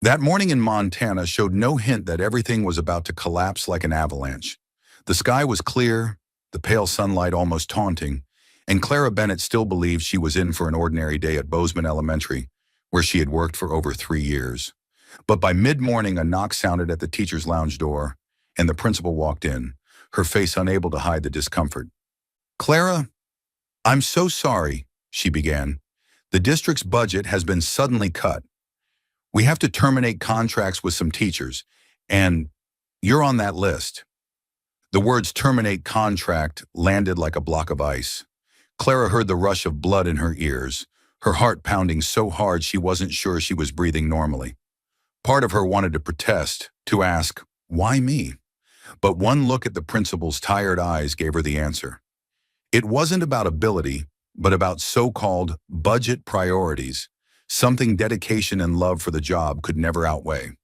That morning in Montana showed no hint that everything was about to collapse like an avalanche. The sky was clear, the pale sunlight almost taunting, and Clara Bennett still believed she was in for an ordinary day at Bozeman Elementary, where she had worked for over 3 years. But by mid-morning, a knock sounded at the teacher's lounge door, and the principal walked in, her face unable to hide the discomfort. "Clara, I'm so sorry," she began. "The district's budget has been suddenly cut. We have to terminate contracts with some teachers, and you're on that list." The words terminate contract landed like a block of ice. Clara heard the rush of blood in her ears, her heart pounding so hard she wasn't sure she was breathing normally. Part of her wanted to protest, to ask, "Why me?" But one look at the principal's tired eyes gave her the answer. It wasn't about ability, but about so-called budget priorities, something dedication and love for the job could never outweigh.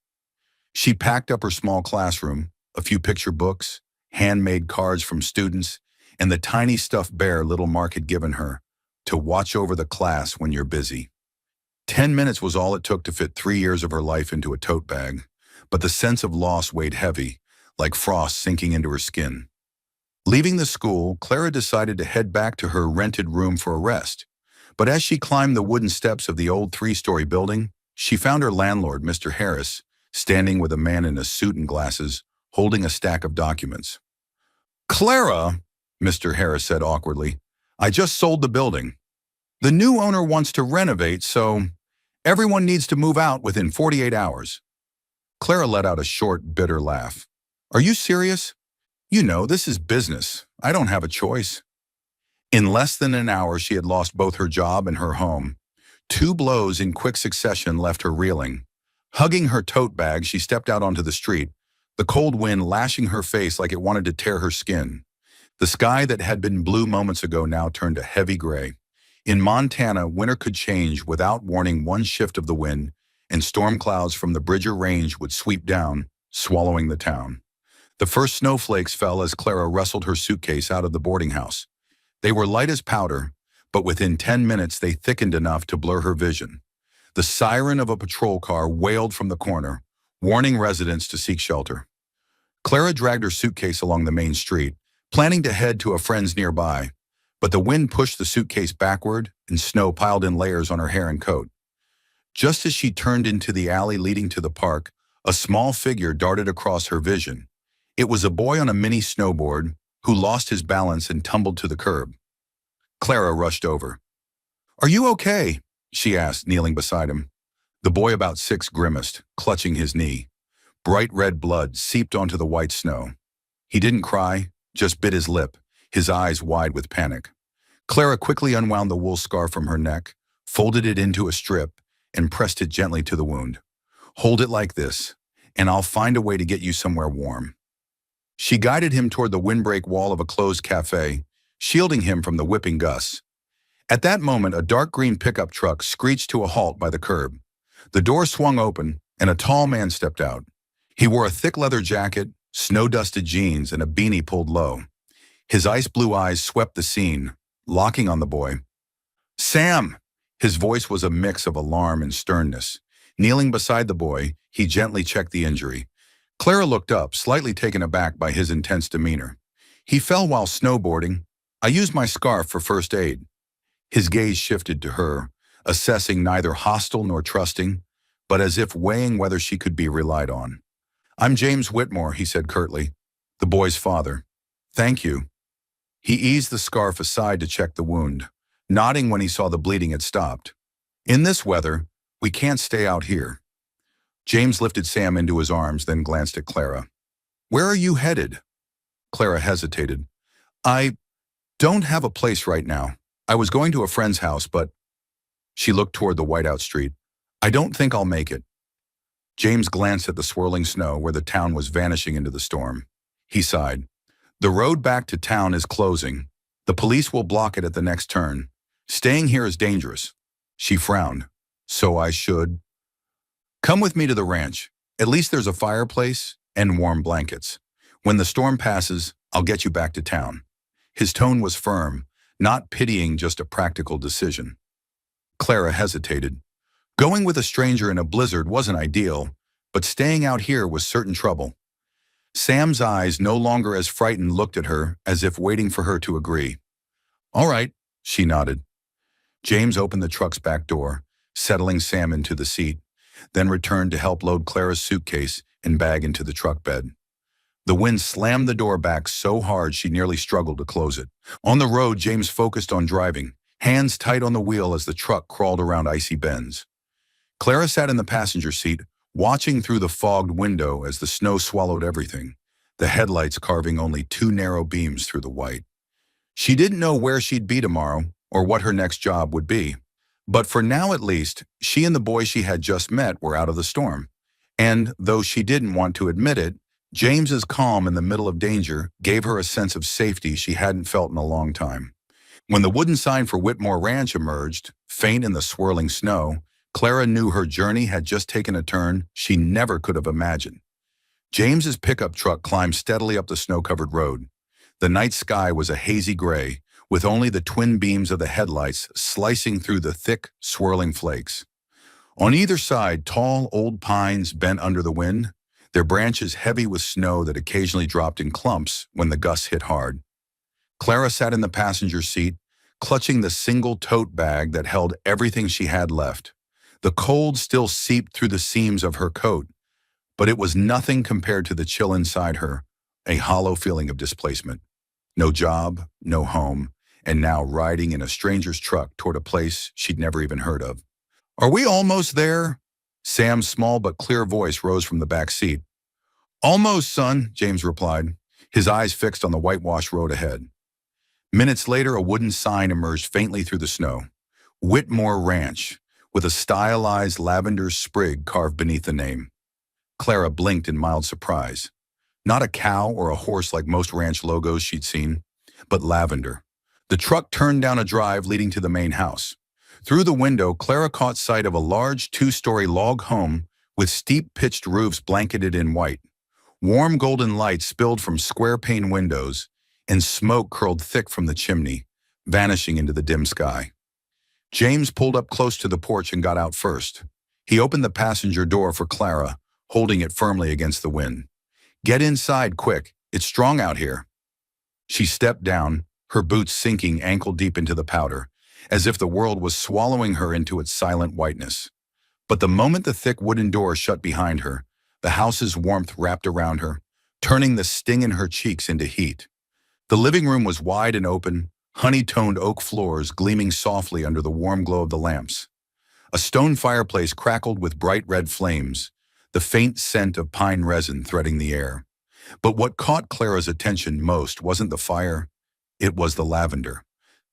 She packed up her small classroom, a few picture books, handmade cards from students, and the tiny stuffed bear little Mark had given her to watch over the class when you're busy. 10 minutes was all it took to fit 3 years of her life into a tote bag, but the sense of loss weighed heavy, like frost sinking into her skin. Leaving the school, Clara decided to head back to her rented room for a rest. But as she climbed the wooden steps of the old three-story building, she found her landlord, Mr. Harris, standing with a man in a suit and glasses, holding a stack of documents. "Clara," Mr. Harris said awkwardly, "I just sold the building. The new owner wants to renovate, so everyone needs to move out within 48 hours. Clara let out a short, bitter laugh. "Are you serious? You know, this is business. I don't have a choice." In less than an hour, she had lost both her job and her home. 2 blows in quick succession left her reeling. Hugging her tote bag, she stepped out onto the street, the cold wind lashing her face like it wanted to tear her skin. The sky that had been blue moments ago now turned a heavy gray. In Montana, winter could change without warning. One shift of the wind, and storm clouds from the Bridger Range would sweep down, swallowing the town. The first snowflakes fell as Clara wrestled her suitcase out of the boarding house. They were light as powder, but within 10 minutes they thickened enough to blur her vision. The siren of a patrol car wailed from the corner, warning residents to seek shelter. Clara dragged her suitcase along the main street, planning to head to a friend's nearby, but the wind pushed the suitcase backward and snow piled in layers on her hair and coat. Just as she turned into the alley leading to the park, a small figure darted across her vision. It was a boy on a mini snowboard who lost his balance and tumbled to the curb. Clara rushed over. "Are you okay?" she asked, kneeling beside him. The boy about 6 grimaced, clutching his knee. Bright red blood seeped onto the white snow. He didn't cry, just bit his lip, his eyes wide with panic. Clara quickly unwound the wool scarf from her neck, folded it into a strip, and pressed it gently to the wound. "Hold it like this, and I'll find a way to get you somewhere warm." She guided him toward the windbreak wall of a closed cafe, shielding him from the whipping gusts. At that moment, a dark green pickup truck screeched to a halt by the curb. The door swung open, and a tall man stepped out. He wore a thick leather jacket, snow-dusted jeans, and a beanie pulled low. His ice-blue eyes swept the scene, locking on the boy. "Sam!" His voice was a mix of alarm and sternness. Kneeling beside the boy, he gently checked the injury. Clara looked up, slightly taken aback by his intense demeanor. "He fell while snowboarding. I used my scarf for first aid." His gaze shifted to her, assessing neither hostile nor trusting, but as if weighing whether she could be relied on. "I'm James Whitmore," he said curtly, "the boy's father." "Thank you." He eased the scarf aside to check the wound, nodding when he saw the bleeding had stopped. "In this weather, we can't stay out here." James lifted Sam into his arms, then glanced at Clara. "Where are you headed?" Clara hesitated. "I don't have a place right now. I was going to a friend's house, but..." She looked toward the whiteout street. "I don't think I'll make it." James glanced at the swirling snow where the town was vanishing into the storm. He sighed. "The road back to town is closing. The police will block it at the next turn. Staying here is dangerous." She frowned. "So I should..." "Come with me to the ranch. At least there's a fireplace and warm blankets. When the storm passes, I'll get you back to town." His tone was firm, not pitying, just a practical decision. Clara hesitated. Going with a stranger in a blizzard wasn't ideal, but staying out here was certain trouble. Sam's eyes, no longer as frightened, looked at her as if waiting for her to agree. All right, she nodded. James opened the truck's back door, settling Sam into the seat, then returned to help load Clara's suitcase and bag into the truck bed. The wind slammed the door back so hard she nearly struggled to close it. On the road, James focused on driving, hands tight on the wheel as the truck crawled around icy bends. Clara sat in the passenger seat, watching through the fogged window as the snow swallowed everything, the headlights carving only two narrow beams through the white. She didn't know where she'd be tomorrow or what her next job would be. But for now at least, she and the boy she had just met were out of the storm. And, though she didn't want to admit it, James's calm in the middle of danger gave her a sense of safety she hadn't felt in a long time. When the wooden sign for Whitmore Ranch emerged, faint in the swirling snow, Clara knew her journey had just taken a turn she never could have imagined. James's pickup truck climbed steadily up the snow-covered road. The night sky was a hazy gray, with only the twin beams of the headlights slicing through the thick, swirling flakes. On either side, tall, old pines bent under the wind, their branches heavy with snow that occasionally dropped in clumps when the gusts hit hard. Clara sat in the passenger seat, clutching the single tote bag that held everything she had left. The cold still seeped through the seams of her coat, but it was nothing compared to the chill inside her, a hollow feeling of displacement. No job, no home, and now riding in a stranger's truck toward a place she'd never even heard of. Are we almost there? Sam's small but clear voice rose from the back seat. Almost, son, James replied, his eyes fixed on the whitewashed road ahead. Minutes later, a wooden sign emerged faintly through the snow. Whitmore Ranch, with a stylized lavender sprig carved beneath the name. Clara blinked in mild surprise. Not a cow or a horse like most ranch logos she'd seen, but lavender. The truck turned down a drive leading to the main house. Through the window, Clara caught sight of a large two-story log home with steep pitched roofs blanketed in white. Warm golden light spilled from square-pane windows, and smoke curled thick from the chimney, vanishing into the dim sky. James pulled up close to the porch and got out first. He opened the passenger door for Clara, holding it firmly against the wind. Get inside, quick. It's strong out here. She stepped down, her boots sinking ankle-deep into the powder, as if the world was swallowing her into its silent whiteness. But the moment the thick wooden door shut behind her, the house's warmth wrapped around her, turning the sting in her cheeks into heat. The living room was wide and open, honey-toned oak floors gleaming softly under the warm glow of the lamps. A stone fireplace crackled with bright red flames, the faint scent of pine resin threading the air. But what caught Clara's attention most wasn't the fire, it was the lavender.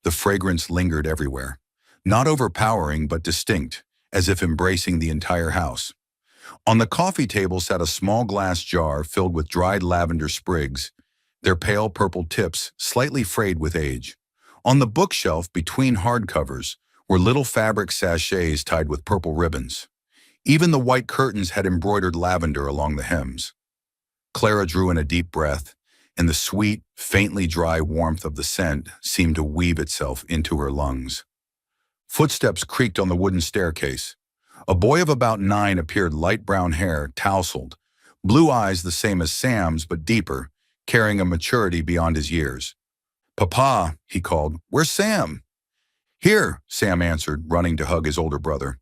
The fragrance lingered everywhere, not overpowering but distinct, as if embracing the entire house. On the coffee table sat a small glass jar filled with dried lavender sprigs, their pale purple tips slightly frayed with age. On the bookshelf between hardcovers were little fabric sachets tied with purple ribbons. Even the white curtains had embroidered lavender along the hems. Clara drew in a deep breath, and the sweet, faintly dry warmth of the scent seemed to weave itself into her lungs. Footsteps creaked on the wooden staircase. A boy of about 9 appeared, light brown hair, tousled, blue eyes the same as Sam's but deeper, carrying a maturity beyond his years. "Papa," he called, "where's Sam?" "Here," Sam answered, running to hug his older brother.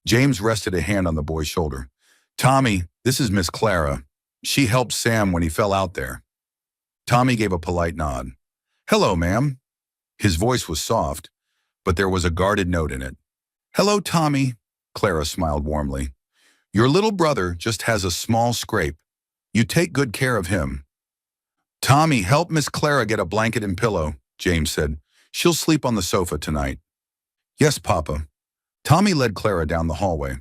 James rested a hand on the boy's shoulder. "Tommy, this is Miss Clara. She helped Sam when he fell out there." Tommy gave a polite nod. "Hello, ma'am." His voice was soft, but there was a guarded note in it. "Hello, Tommy," Clara smiled warmly. "Your little brother just has a small scrape. You take good care of him." "Tommy, help Miss Clara get a blanket and pillow," James said. "She'll sleep on the sofa tonight." "Yes, Papa." Tommy led Clara down the hallway.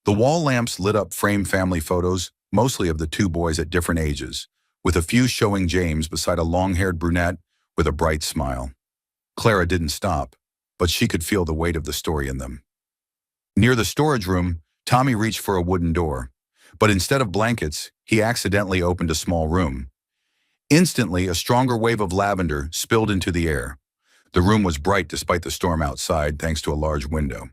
The wall lamps lit up framed family photos, mostly of the two boys at different ages, with a few showing James beside a long-haired brunette with a bright smile. Clara didn't stop, but she could feel the weight of the story in them. Near the storage room, Tommy reached for a wooden door, but instead of blankets, he accidentally opened a small room. Instantly, a stronger wave of lavender spilled into the air. The room was bright despite the storm outside, thanks to a large window.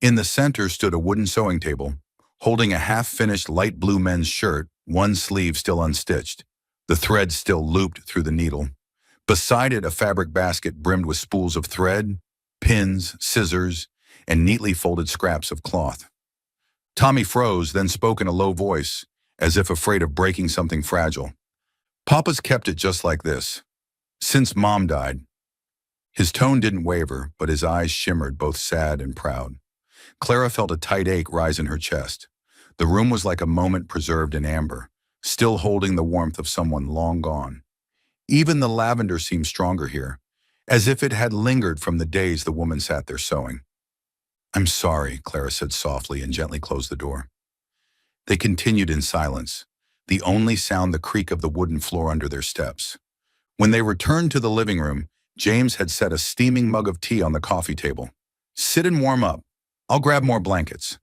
In the center stood a wooden sewing table, holding a half-finished light blue men's shirt, one sleeve still unstitched, the thread still looped through the needle. Beside it, a fabric basket brimmed with spools of thread, pins, scissors, and neatly folded scraps of cloth. Tommy froze, then spoke in a low voice, as if afraid of breaking something fragile. "Papa's kept it just like this, since Mom died." His tone didn't waver, but his eyes shimmered, both sad and proud. Clara felt a tight ache rise in her chest. The room was like a moment preserved in amber, still holding the warmth of someone long gone. Even the lavender seemed stronger here, as if it had lingered from the days the woman sat there sewing. "I'm sorry," Clara said softly and gently closed the door. They continued in silence, the only sound the creak of the wooden floor under their steps. When they returned to the living room, James had set a steaming mug of tea on the coffee table. "Sit and warm up. I'll grab more blankets."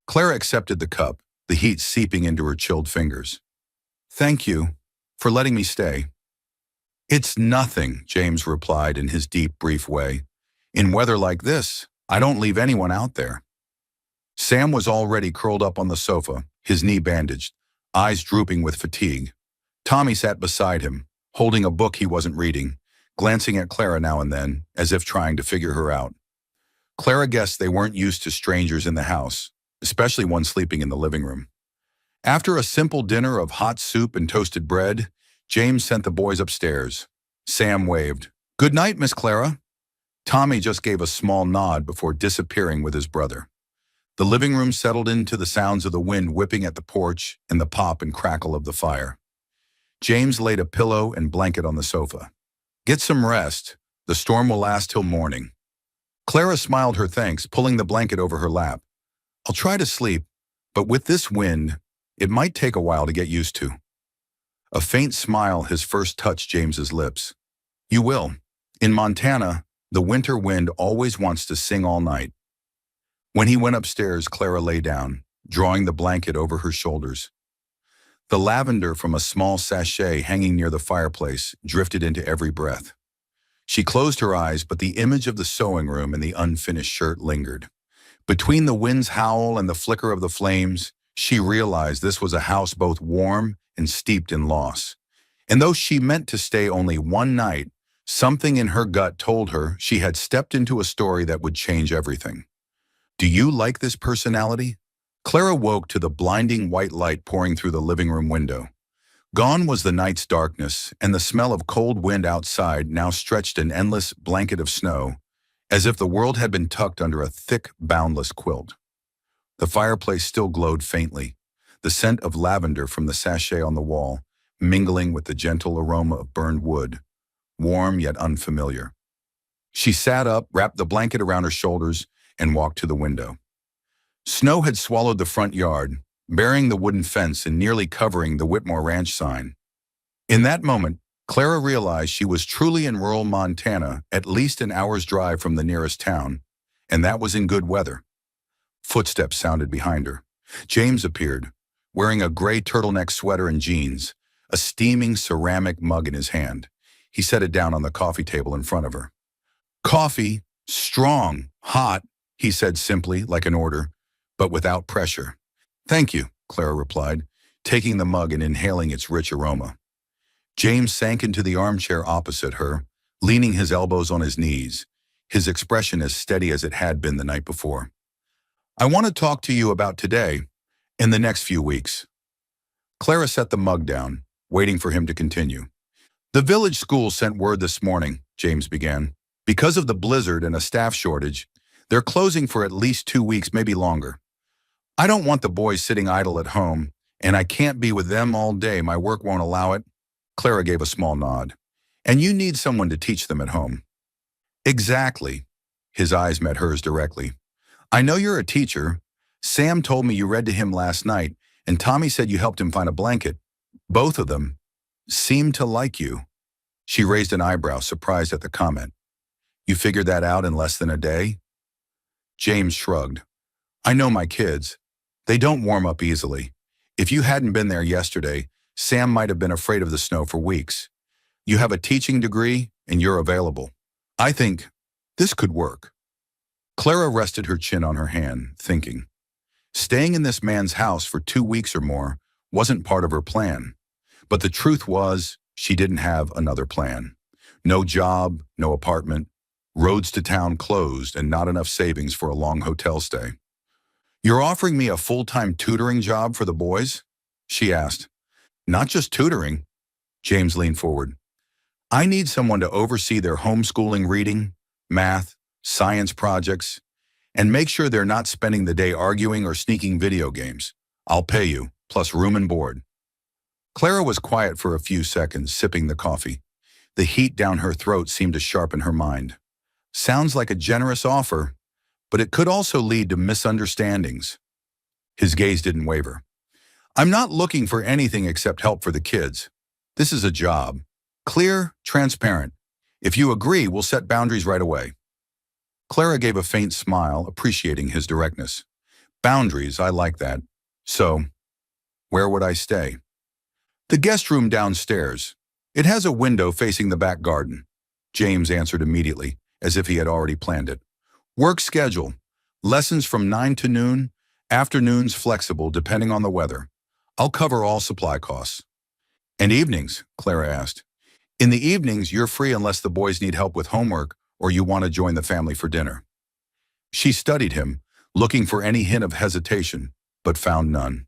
Clara accepted the cup, the heat seeping into her chilled fingers. "Thank you for letting me stay." "It's nothing," James replied in his deep, brief way. "In weather like this, I don't leave anyone out there." Sam was already curled up on the sofa, his knee bandaged, eyes drooping with fatigue. Tommy sat beside him, holding a book he wasn't reading, glancing at Clara now and then, as if trying to figure her out. Clara guessed they weren't used to strangers in the house, especially one sleeping in the living room. After a simple dinner of hot soup and toasted bread, James sent the boys upstairs. Sam waved. "Good night, Miss Clara." Tommy just gave a small nod before disappearing with his brother. The living room settled into the sounds of the wind whipping at the porch and the pop and crackle of the fire. James laid a pillow and blanket on the sofa. "Get some rest. The storm will last till morning." Clara smiled her thanks, pulling the blanket over her lap. "I'll try to sleep, but with this wind, it might take a while to get used to." A faint smile his first touched James's lips. "You will. In Montana, the winter wind always wants to sing all night." When he went upstairs, Clara lay down, drawing the blanket over her shoulders. The lavender from a small sachet hanging near the fireplace drifted into every breath. She closed her eyes, but the image of the sewing room and the unfinished shirt lingered. Between the wind's howl and the flicker of the flames, she realized this was a house both warm and steeped in loss. And though she meant to stay only one night, something in her gut told her she had stepped into a story that would change everything. "Do you like this personality?" Clara woke to the blinding white light pouring through the living room window. Gone was the night's darkness, and the smell of cold wind outside now stretched an endless blanket of snow, as if the world had been tucked under a thick, boundless quilt. The fireplace still glowed faintly, the scent of lavender from the sachet on the wall, mingling with the gentle aroma of burned wood, warm yet unfamiliar. She sat up, wrapped the blanket around her shoulders, and walked to the window. Snow had swallowed the front yard, burying the wooden fence and nearly covering the Whitmore Ranch sign. In that moment, Clara realized she was truly in rural Montana, at least an hour's drive from the nearest town, and that was in good weather. Footsteps sounded behind her. James appeared, wearing a gray turtleneck sweater and jeans, a steaming ceramic mug in his hand. He set it down on the coffee table in front of her. "Coffee, strong, hot," he said simply, like an order, but without pressure. "Thank you," Clara replied, taking the mug and inhaling its rich aroma. James sank into the armchair opposite her, leaning his elbows on his knees, his expression as steady as it had been the night before. "I want to talk to you about today, in the next few weeks." Clara set the mug down, waiting for him to continue. "The village school sent word this morning," James began. "Because of the blizzard and a staff shortage, they're closing for at least 2 weeks, maybe longer. I don't want the boys sitting idle at home, and I can't be with them all day. My work won't allow it." Clara gave a small nod. "And you need someone to teach them at home." "Exactly." His eyes met hers directly. "I know you're a teacher. Sam told me you read to him last night, and Tommy said you helped him find a blanket. Both of them seem to like you." She raised an eyebrow, surprised at the comment. "You figured that out in less than a day?" James shrugged. "I know my kids. They don't warm up easily. If you hadn't been there yesterday, Sam might have been afraid of the snow for weeks. You have a teaching degree, and you're available. I think this could work." Clara rested her chin on her hand, thinking. Staying in this man's house for 2 weeks or more wasn't part of her plan. But the truth was, she didn't have another plan. No job, no apartment, roads to town closed, and not enough savings for a long hotel stay. "You're offering me a full-time tutoring job for the boys?" she asked. "Not just tutoring." James leaned forward. "I need someone to oversee their homeschooling reading, math, science projects, and make sure they're not spending the day arguing or sneaking video games. I'll pay you, plus room and board." Clara was quiet for a few seconds, sipping the coffee. The heat down her throat seemed to sharpen her mind. Sounds like a generous offer, but it could also lead to misunderstandings. His gaze didn't waver. "I'm not looking for anything except help for the kids. This is a job. Clear, transparent. If you agree, we'll set boundaries right away." Clara gave a faint smile, appreciating his directness. "Boundaries, I like that. So, where would I stay?" "The guest room downstairs. It has a window facing the back garden." James answered immediately, as if he had already planned it. "Work schedule. Lessons from 9 to noon, afternoons flexible depending on the weather. I'll cover all supply costs." "And evenings?" Clara asked. "In the evenings, you're free unless the boys need help with homework or you want to join the family for dinner." She studied him, looking for any hint of hesitation, but found none.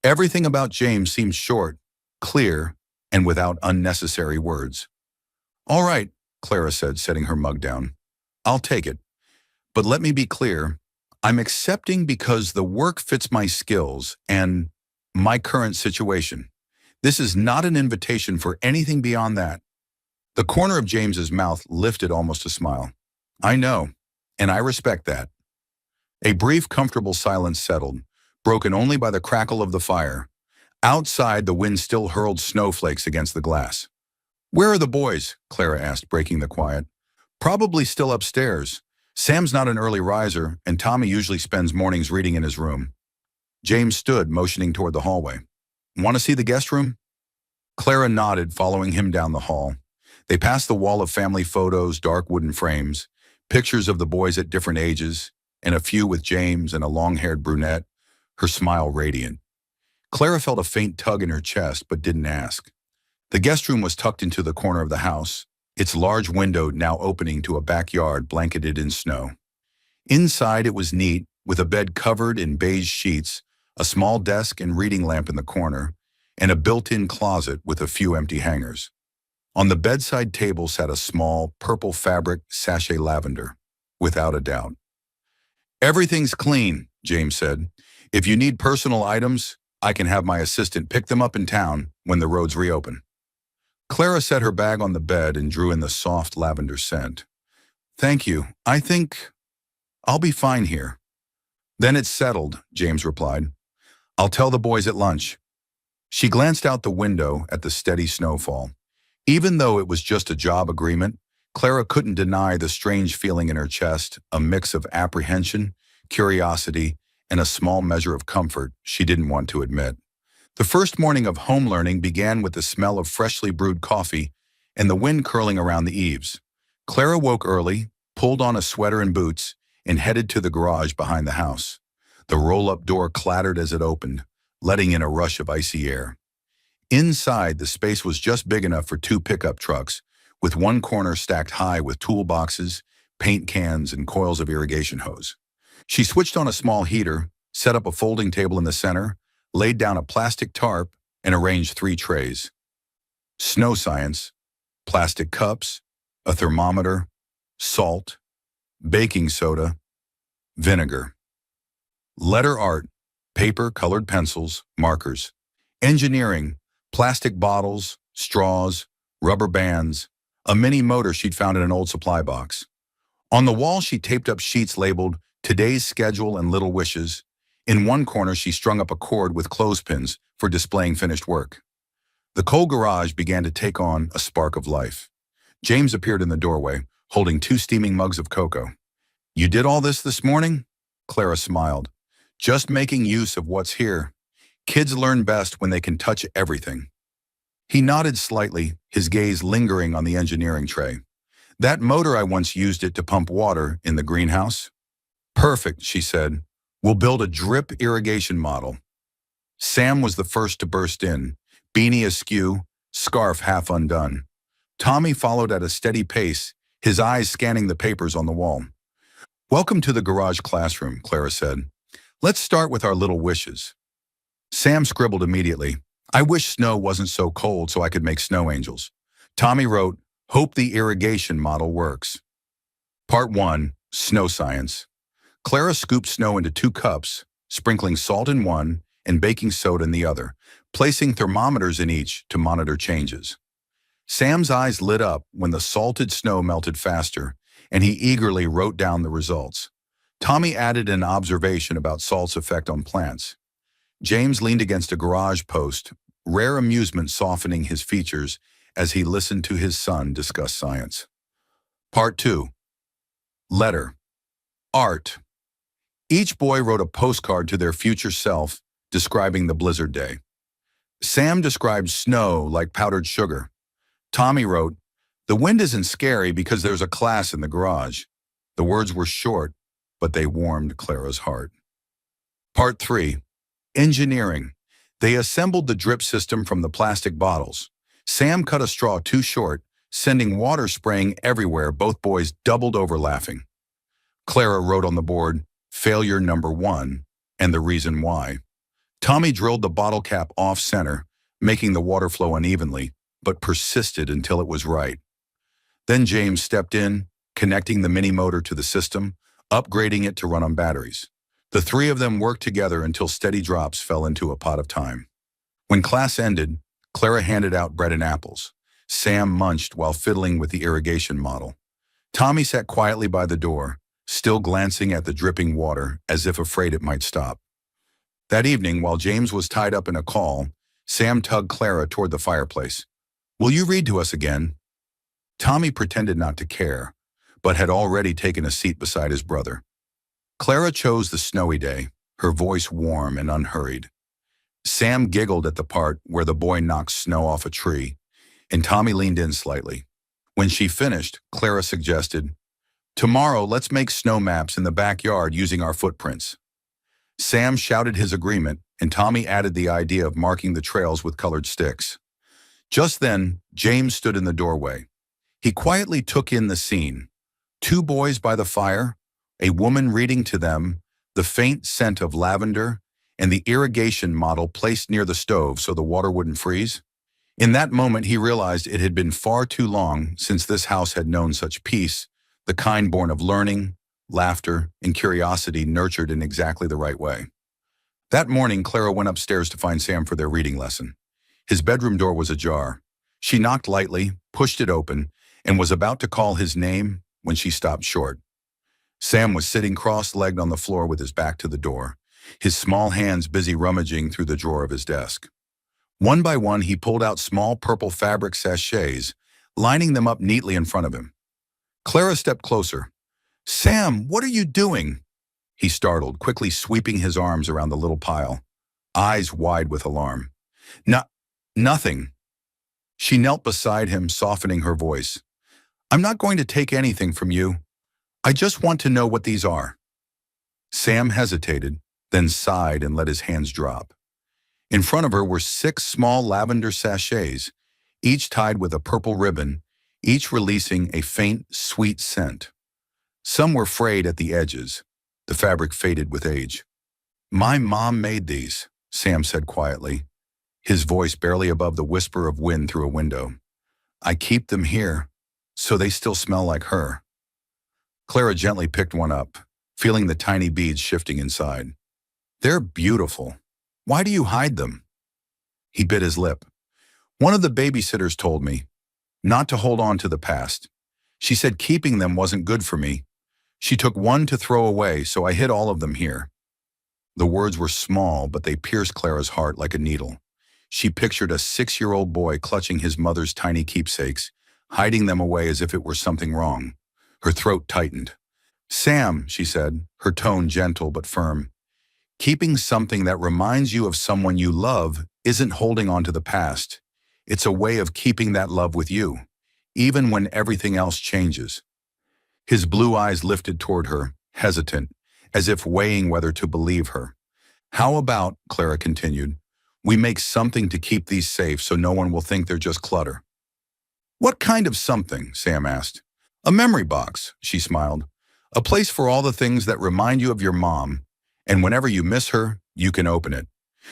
Everything about James seemed short, clear, and without unnecessary words. "All right," Clara said, setting her mug down. "I'll take it. But let me be clear. I'm accepting because the work fits my skills and my current situation. This is not an invitation for anything beyond that." The corner of James's mouth lifted almost a smile. "I know, and I respect that." A brief, comfortable silence settled, broken only by the crackle of the fire. Outside, the wind still hurled snowflakes against the glass. "Where are the boys?" Clara asked, breaking the quiet. "Probably still upstairs. Sam's not an early riser, and Tommy usually spends mornings reading in his room." James stood, motioning toward the hallway. "Want to see the guest room?" Clara nodded, following him down the hall. They passed the wall of family photos, dark wooden frames, pictures of the boys at different ages, and a few with James and a long-haired brunette, her smile radiant. Clara felt a faint tug in her chest, but didn't ask. The guest room was tucked into the corner of the house, its large window now opening to a backyard blanketed in snow. Inside, it was neat, with a bed covered in beige sheets, a small desk and reading lamp in the corner, and a built-in closet with a few empty hangers. On the bedside table sat a small, purple fabric sachet lavender, without a doubt. "Everything's clean," James said. "If you need personal items, I can have my assistant pick them up in town when the roads reopen." Clara set her bag on the bed and drew in the soft lavender scent. "Thank you. I think I'll be fine here." "Then it's settled," James replied. "I'll tell the boys at lunch." She glanced out the window at the steady snowfall. Even though it was just a job agreement, Clara couldn't deny the strange feeling in her chest, a mix of apprehension, curiosity, and a small measure of comfort she didn't want to admit. The first morning of home learning began with the smell of freshly brewed coffee and the wind curling around the eaves. Clara woke early, pulled on a sweater and boots, and headed to the garage behind the house. The roll-up door clattered as it opened, letting in a rush of icy air. Inside, the space was just big enough for 2 pickup trucks, with one corner stacked high with toolboxes, paint cans, and coils of irrigation hose. She switched on a small heater, set up a folding table in the center, laid down a plastic tarp, and arranged 3 trays. Snow science, plastic cups, a thermometer, salt, baking soda, vinegar. Letter art, paper, colored pencils, markers. Engineering, plastic bottles, straws, rubber bands, a mini motor she'd found in an old supply box. On the wall, she taped up sheets labeled "Today's Schedule" and "Little Wishes." In one corner, she strung up a cord with clothespins for displaying finished work. The cold garage began to take on a spark of life. James appeared in the doorway, holding 2 steaming mugs of cocoa. "You did all this morning?" Clara smiled. "Just making use of what's here. Kids learn best when they can touch everything." He nodded slightly, his gaze lingering on the engineering tray. "That motor, I once used it to pump water in the greenhouse." Perfect, she said. We'll build a drip irrigation model. Sam was the first to burst in, beanie askew, scarf half undone. Tommy followed at a steady pace, his eyes scanning the papers on the wall. Welcome to the garage classroom, Clara said. Let's start with our little wishes. Sam scribbled immediately. I wish snow wasn't so cold so I could make snow angels. Tommy wrote, hope the irrigation model works. Part 1, Snow Science. Clara scooped snow into 2 cups, sprinkling salt in one and baking soda in the other, placing thermometers in each to monitor changes. Sam's eyes lit up when the salted snow melted faster, and he eagerly wrote down the results. Tommy added an observation about salt's effect on plants. James leaned against a garage post, rare amusement softening his features as he listened to his son discuss science. Part 2. Letter. Art. Each boy wrote a postcard to their future self describing the blizzard day. Sam described snow like powdered sugar. Tommy wrote, the wind isn't scary because there's a class in the garage. The words were short, but they warmed Clara's heart. Part 3. Engineering. They assembled the drip system from the plastic bottles. Sam cut a straw too short, sending water spraying everywhere. Both boys doubled over laughing. Clara wrote on the board, failure number 1, and the reason why. Tommy drilled the bottle cap off-center, making the water flow unevenly, but persisted until it was right. Then James stepped in, connecting the mini motor to the system, upgrading it to run on batteries. The 3 of them worked together until steady drops fell into a pot of time. When class ended, Clara handed out bread and apples. Sam munched while fiddling with the irrigation model. Tommy sat quietly by the door, still glancing at the dripping water as if afraid it might stop. That evening, while James was tied up in a call, Sam tugged Clara toward the fireplace. Will you read to us again? Tommy pretended not to care, but had already taken a seat beside his brother. Clara chose the snowy day, her voice warm and unhurried. Sam giggled at the part where the boy knocked snow off a tree, and Tommy leaned in slightly. When she finished, Clara suggested, tomorrow let's make snow maps in the backyard using our footprints. Sam shouted his agreement, and Tommy added the idea of marking the trails with colored sticks. Just then, James stood in the doorway. He quietly took in the scene. 2 boys by the fire, a woman reading to them, the faint scent of lavender, and the irrigation model placed near the stove so the water wouldn't freeze. In that moment, he realized it had been far too long since this house had known such peace, the kind born of learning, laughter, and curiosity nurtured in exactly the right way. That morning, Clara went upstairs to find Sam for their reading lesson. His bedroom door was ajar. She knocked lightly, pushed it open, and was about to call his name when she stopped short. Sam was sitting cross-legged on the floor with his back to the door, his small hands busy rummaging through the drawer of his desk. One by one, he pulled out small purple fabric sachets, lining them up neatly in front of him. Clara stepped closer. Sam, what are you doing? He startled, quickly sweeping his arms around the little pile, eyes wide with alarm. Nothing. She knelt beside him, softening her voice. I'm not going to take anything from you. I just want to know what these are. Sam hesitated, then sighed and let his hands drop. In front of her were 6 small lavender sachets, each tied with a purple ribbon, each releasing a faint, sweet scent. Some were frayed at the edges. The fabric faded with age. My mom made these, Sam said quietly, his voice barely above the whisper of wind through a window. I keep them here, so they still smell like her. Clara gently picked one up, feeling the tiny beads shifting inside. They're beautiful. Why do you hide them? He bit his lip. One of the babysitters told me not to hold on to the past. She said keeping them wasn't good for me. She took one to throw away, so I hid all of them here. The words were small, but they pierced Clara's heart like a needle. She pictured a 6-year-old boy clutching his mother's tiny keepsakes, hiding them away as if it were something wrong. Her throat tightened. Sam, she said, her tone gentle but firm, keeping something that reminds you of someone you love isn't holding on to the past. It's a way of keeping that love with you, even when everything else changes. His blue eyes lifted toward her, hesitant, as if weighing whether to believe her. How about, Clara continued, we make something to keep these safe so no one will think they're just clutter? What kind of something? Sam asked. A memory box, she smiled. A place for all the things that remind you of your mom, and whenever you miss her, you can open it.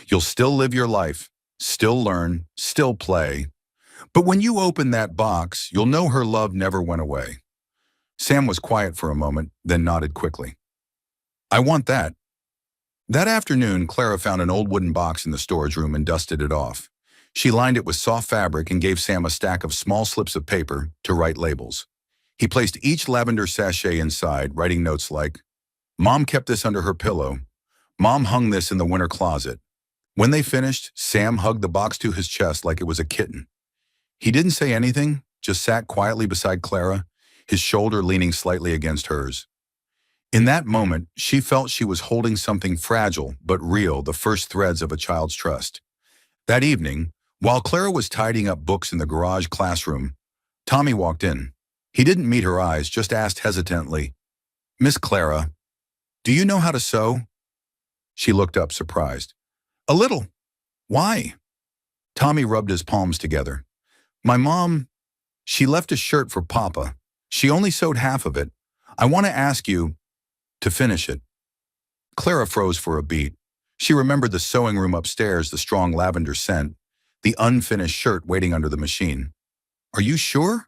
You'll still live your life, still learn, still play. But when you open that box, you'll know her love never went away. Sam was quiet for a moment, then nodded quickly. I want that. That afternoon, Clara found an old wooden box in the storage room and dusted it off. She lined it with soft fabric and gave Sam a stack of small slips of paper to write labels. He placed each lavender sachet inside, writing notes like, Mom kept this under her pillow. Mom hung this in the winter closet. When they finished, Sam hugged the box to his chest like it was a kitten. He didn't say anything, just sat quietly beside Clara, his shoulder leaning slightly against hers. In that moment, she felt she was holding something fragile but real, the first threads of a child's trust. That evening, while Clara was tidying up books in the garage classroom, Tommy walked in. He didn't meet her eyes, just asked hesitantly, Miss Clara, do you know how to sew? She looked up, surprised. A little. Why? Tommy rubbed his palms together. My mom, she left a shirt for Papa. She only sewed half of it. I want to ask you to finish it. Clara froze for a beat. She remembered the sewing room upstairs, the strong lavender scent, the unfinished shirt waiting under the machine. Are you sure?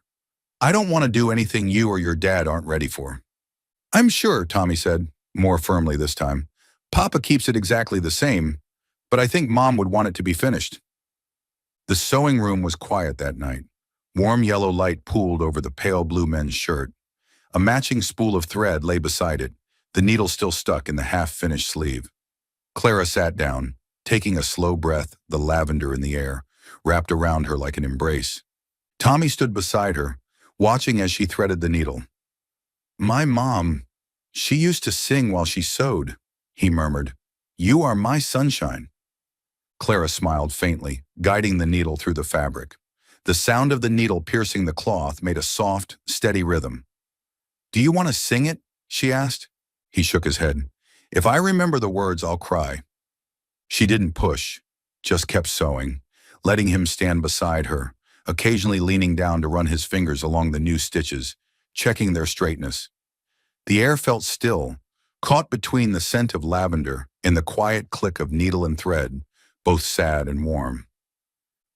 I don't want to do anything you or your dad aren't ready for. I'm sure, Tommy said, more firmly this time. Papa keeps it exactly the same, but I think Mom would want it to be finished. The sewing room was quiet that night. Warm yellow light pooled over the pale blue men's shirt. A matching spool of thread lay beside it, the needle still stuck in the half-finished sleeve. Clara sat down, taking a slow breath, the lavender in the air, wrapped around her like an embrace. Tommy stood beside her, watching as she threaded the needle. My mom, she used to sing while she sewed, he murmured. You are my sunshine. Clara smiled faintly, guiding the needle through the fabric. The sound of the needle piercing the cloth made a soft, steady rhythm. Do you want to sing it? She asked. He shook his head. If I remember the words, I'll cry. She didn't push, just kept sewing, letting him stand beside her, occasionally leaning down to run his fingers along the new stitches, checking their straightness. The air felt still, caught between the scent of lavender and the quiet click of needle and thread, both sad and warm.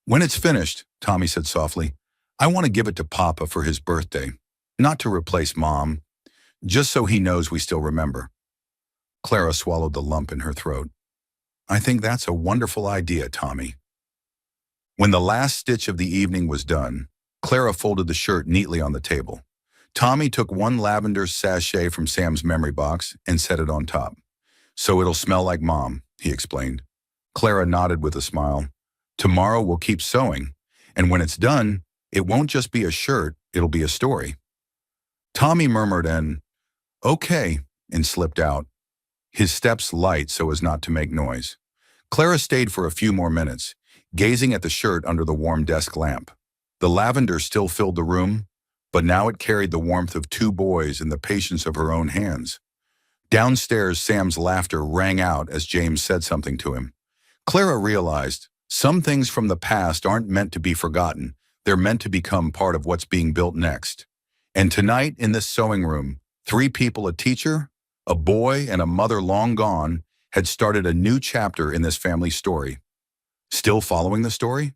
When it's finished, Tommy said softly, I want to give it to Papa for his birthday, not to replace Mom, just so he knows we still remember. Clara swallowed the lump in her throat. I think that's a wonderful idea, Tommy. When the last stitch of the evening was done, Clara folded the shirt neatly on the table. Tommy took one lavender sachet from Sam's memory box and set it on top. So it'll smell like Mom, he explained. Clara nodded with a smile. Tomorrow we'll keep sewing, and when it's done, it won't just be a shirt, it'll be a story. Tommy murmured an, okay, and slipped out, his steps light so as not to make noise. Clara stayed for a few more minutes, gazing at the shirt under the warm desk lamp. The lavender still filled the room, but now it carried the warmth of two boys and the patience of her own hands. Downstairs, Sam's laughter rang out as James said something to him. Clara realized some things from the past aren't meant to be forgotten. They're meant to become part of what's being built next. And tonight in this sewing room, 3 people, a teacher, a boy, and a mother long gone, had started a new chapter in this family story. Still following the story?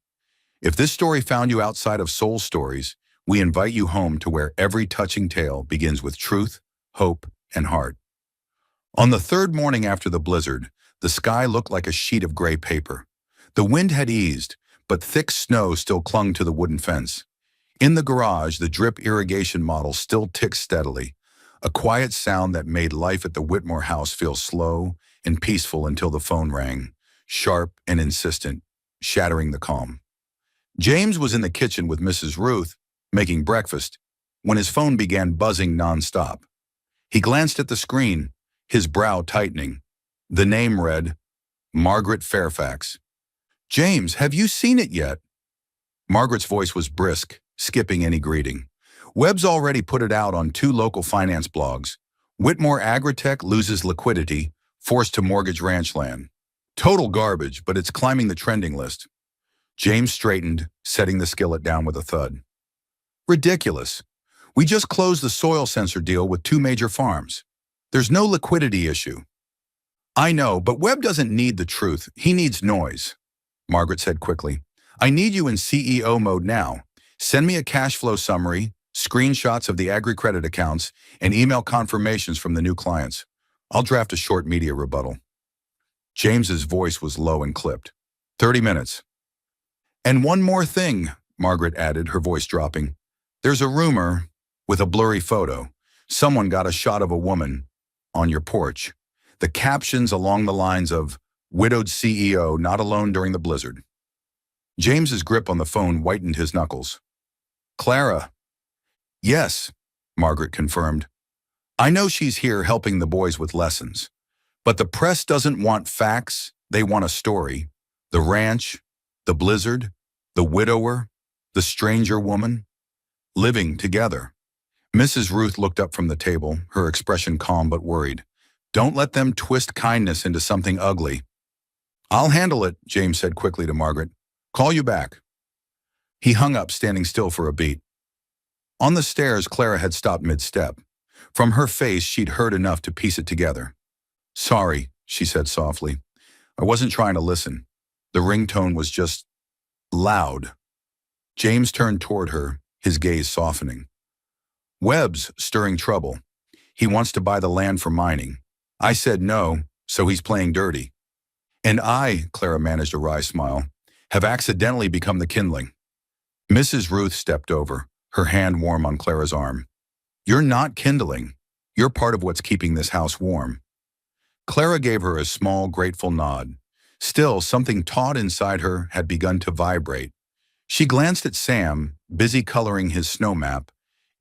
If this story found you outside of Soul Stories, we invite you home to where every touching tale begins with truth, hope, and heart. On the third morning after the blizzard, the sky looked like a sheet of gray paper. The wind had eased, but thick snow still clung to the wooden fence. In the garage, the drip irrigation model still ticked steadily, a quiet sound that made life at the Whitmore house feel slow and peaceful until the phone rang, sharp and insistent, shattering the calm. James was in the kitchen with Mrs. Ruth, making breakfast, when his phone began buzzing nonstop. He glanced at the screen, his brow tightening. The name read, Margaret Fairfax. James, have you seen it yet? Margaret's voice was brisk, skipping any greeting. Webb's already put it out on 2 local finance blogs. Whitmore Agritech loses liquidity, forced to mortgage ranch land. Total garbage, but it's climbing the trending list. James straightened, setting the skillet down with a thud. Ridiculous. We just closed the soil sensor deal with 2 major farms. There's no liquidity issue. I know, but Webb doesn't need the truth. He needs noise. Margaret said quickly. I need you in CEO mode now. Send me a cash flow summary, screenshots of the agri-credit accounts, and email confirmations from the new clients. I'll draft a short media rebuttal. James's voice was low and clipped. 30 minutes. And one more thing, Margaret added, her voice dropping. There's a rumor, with a blurry photo, someone got a shot of a woman on your porch. The captions along the lines of, widowed CEO not alone during the blizzard. James's grip on the phone whitened his knuckles. Clara. Yes, Margaret confirmed. I know she's here helping the boys with lessons. But the press doesn't want facts, they want a story. The ranch, the blizzard, the widower, the stranger woman, living together. Mrs. Ruth looked up from the table, her expression calm but worried. Don't let them twist kindness into something ugly. I'll handle it, James said quickly to Margaret. Call you back. He hung up, standing still for a beat. On the stairs, Clara had stopped mid-step. From her face, she'd heard enough to piece it together. Sorry, she said softly. I wasn't trying to listen. The ringtone was just loud. James turned toward her, his gaze softening. Webb's stirring trouble. He wants to buy the land for mining. I said no, so he's playing dirty. And I, Clara managed a wry smile, have accidentally become the kindling. Mrs. Ruth stepped over, her hand warm on Clara's arm. You're not kindling. You're part of what's keeping this house warm. Clara gave her a small, grateful nod. Still, something taut inside her had begun to vibrate. She glanced at Sam, busy coloring his snow map,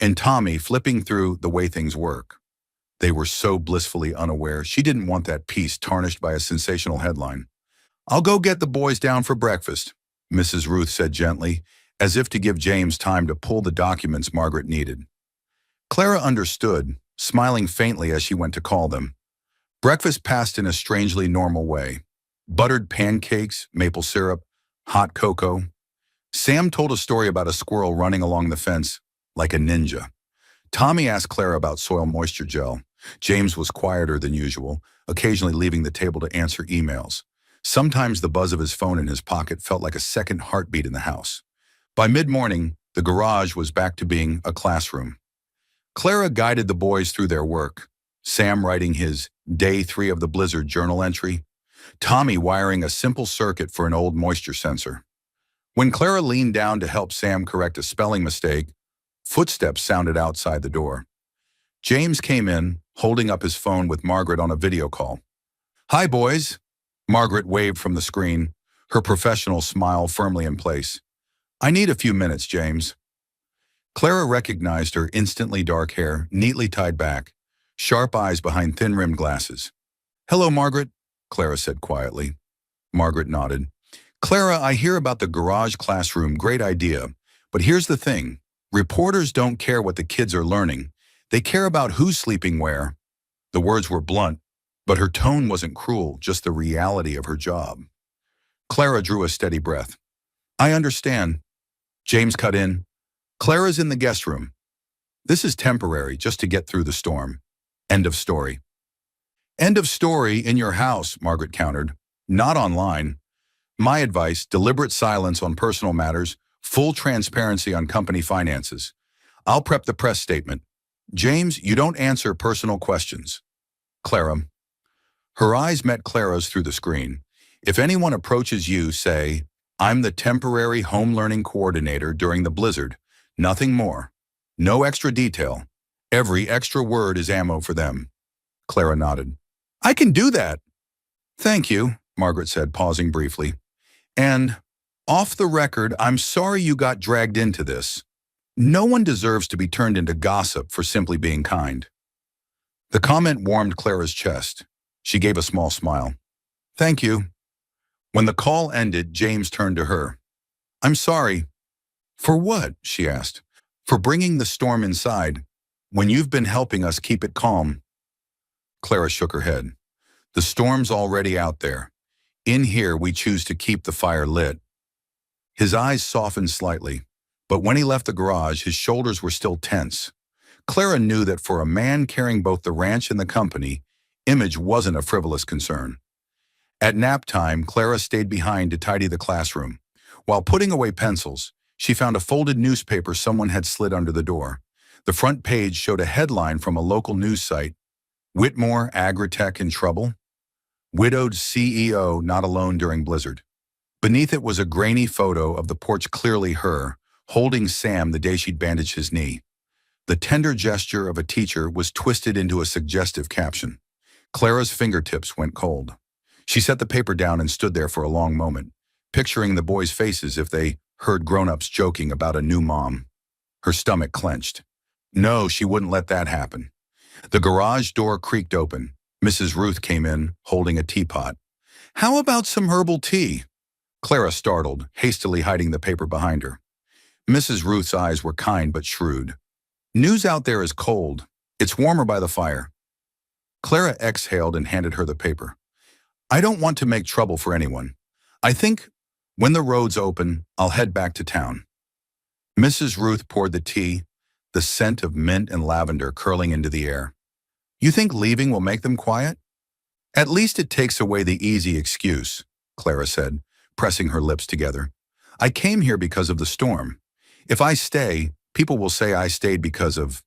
and Tommy flipping through The Way Things Work. They were so blissfully unaware she didn't want that piece tarnished by a sensational headline. I'll go get the boys down for breakfast, Mrs. Ruth said gently, as if to give James time to pull the documents Margaret needed. Clara understood, smiling faintly as she went to call them. Breakfast passed in a strangely normal way. Buttered pancakes, maple syrup, hot cocoa. Sam told a story about a squirrel running along the fence like a ninja. Tommy asked Clara about soil moisture gel. James was quieter than usual, occasionally leaving the table to answer emails. Sometimes the buzz of his phone in his pocket felt like a second heartbeat in the house. By mid-morning, the garage was back to being a classroom. Clara guided the boys through their work, Sam writing his Day 3 of the Blizzard journal entry, Tommy wiring a simple circuit for an old moisture sensor. When Clara leaned down to help Sam correct a spelling mistake, footsteps sounded outside the door. James came in, holding up his phone with Margaret on a video call. Hi, boys. Margaret waved from the screen, her professional smile firmly in place. I need a few minutes, James. Clara recognized her instantly dark hair, neatly tied back, sharp eyes behind thin-rimmed glasses. Hello, Margaret, Clara said quietly. Margaret nodded. Clara, I hear about the garage classroom, great idea. But here's the thing. Reporters don't care what the kids are learning. They care about who's sleeping where. The words were blunt, but her tone wasn't cruel, just the reality of her job. Clara drew a steady breath. I understand. James cut in. Clara's in the guest room. This is temporary, just to get through the storm. End of story. End of story in your house, Margaret countered. Not online. My advice, deliberate silence on personal matters, full transparency on company finances. I'll prep the press statement. James, you don't answer personal questions. Clara. Her eyes met Clara's through the screen. If anyone approaches you, say, I'm the temporary home learning coordinator during the blizzard. Nothing more. No extra detail. Every extra word is ammo for them. Clara nodded. I can do that. Thank you, Margaret said, pausing briefly. And, off the record, I'm sorry you got dragged into this. No one deserves to be turned into gossip for simply being kind. The comment warmed Clara's chest. She gave a small smile. Thank you. When the call ended, James turned to her. I'm sorry. For what? She asked. For bringing the storm inside. When you've been helping us keep it calm. Clara shook her head. The storm's already out there. In here, we choose to keep the fire lit. His eyes softened slightly, but when he left the garage, his shoulders were still tense. Clara knew that for a man carrying both the ranch and the company, image wasn't a frivolous concern. At nap time, Clara stayed behind to tidy the classroom. While putting away pencils, she found a folded newspaper someone had slid under the door. The front page showed a headline from a local news site: Whitmore Agritech in trouble? Widowed CEO not alone during blizzard. Beneath it was a grainy photo of the porch, clearly her, holding Sam the day she'd bandaged his knee. The tender gesture of a teacher was twisted into a suggestive caption. Clara's fingertips went cold. She set the paper down and stood there for a long moment, picturing the boys' faces if they heard grown-ups joking about a new mom. Her stomach clenched. No, she wouldn't let that happen. The garage door creaked open. Mrs. Ruth came in, holding a teapot. "How about some herbal tea?" Clara startled, hastily hiding the paper behind her. Mrs. Ruth's eyes were kind but shrewd. "News out there is cold. It's warmer by the fire." Clara exhaled and handed her the paper. "I don't want to make trouble for anyone. I think when the roads open, I'll head back to town." Mrs. Ruth poured the tea, the scent of mint and lavender curling into the air. "You think leaving will make them quiet?" "At least it takes away the easy excuse," Clara said, pressing her lips together. "I came here because of the storm. If I stay, people will say I stayed because of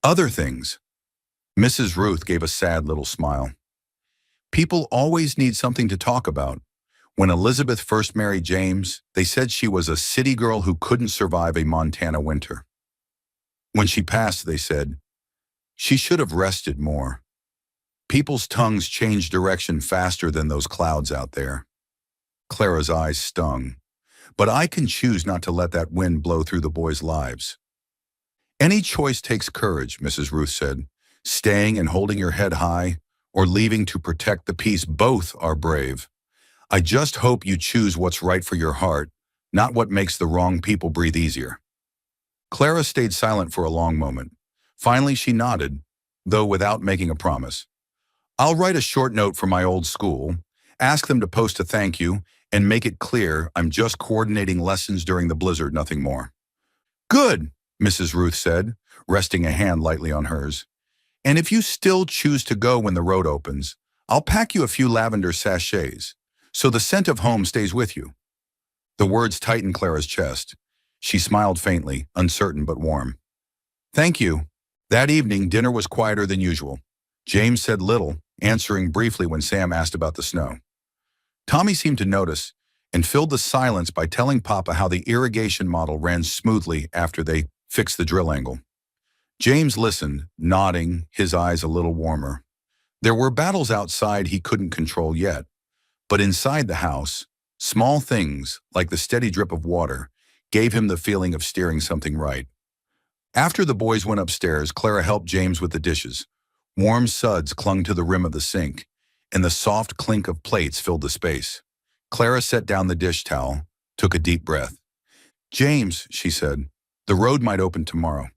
other things." Mrs. Ruth gave a sad little smile. "People always need something to talk about. When Elizabeth first married James, they said she was a city girl who couldn't survive a Montana winter. When she passed, they said, she should have rested more. People's tongues change direction faster than those clouds out there." Clara's eyes stung. "But I can choose not to let that wind blow through the boys' lives." "Any choice takes courage," Mrs. Ruth said. "Staying and holding your head high, or leaving to protect the peace, both are brave. I just hope you choose what's right for your heart, not what makes the wrong people breathe easier." Clara stayed silent for a long moment. Finally, she nodded, though without making a promise. "I'll write a short note for my old school, ask them to post a thank you, and make it clear I'm just coordinating lessons during the blizzard, nothing more." "Good," Mrs. Ruth said, resting a hand lightly on hers. "And if you still choose to go when the road opens, I'll pack you a few lavender sachets, so the scent of home stays with you." The words tightened Clara's chest. She smiled faintly, uncertain but warm. "Thank you." That evening, dinner was quieter than usual. James said little, answering briefly when Sam asked about the snow. Tommy seemed to notice and filled the silence by telling Papa how the irrigation model ran smoothly after they fixed the drill angle. James listened, nodding, his eyes a little warmer. There were battles outside he couldn't control yet, but inside the house, small things, like the steady drip of water, gave him the feeling of steering something right. After the boys went upstairs, Clara helped James with the dishes. Warm suds clung to the rim of the sink, and the soft clink of plates filled the space. Clara set down the dish towel, took a deep breath. "James," she said, "the road might open tomorrow.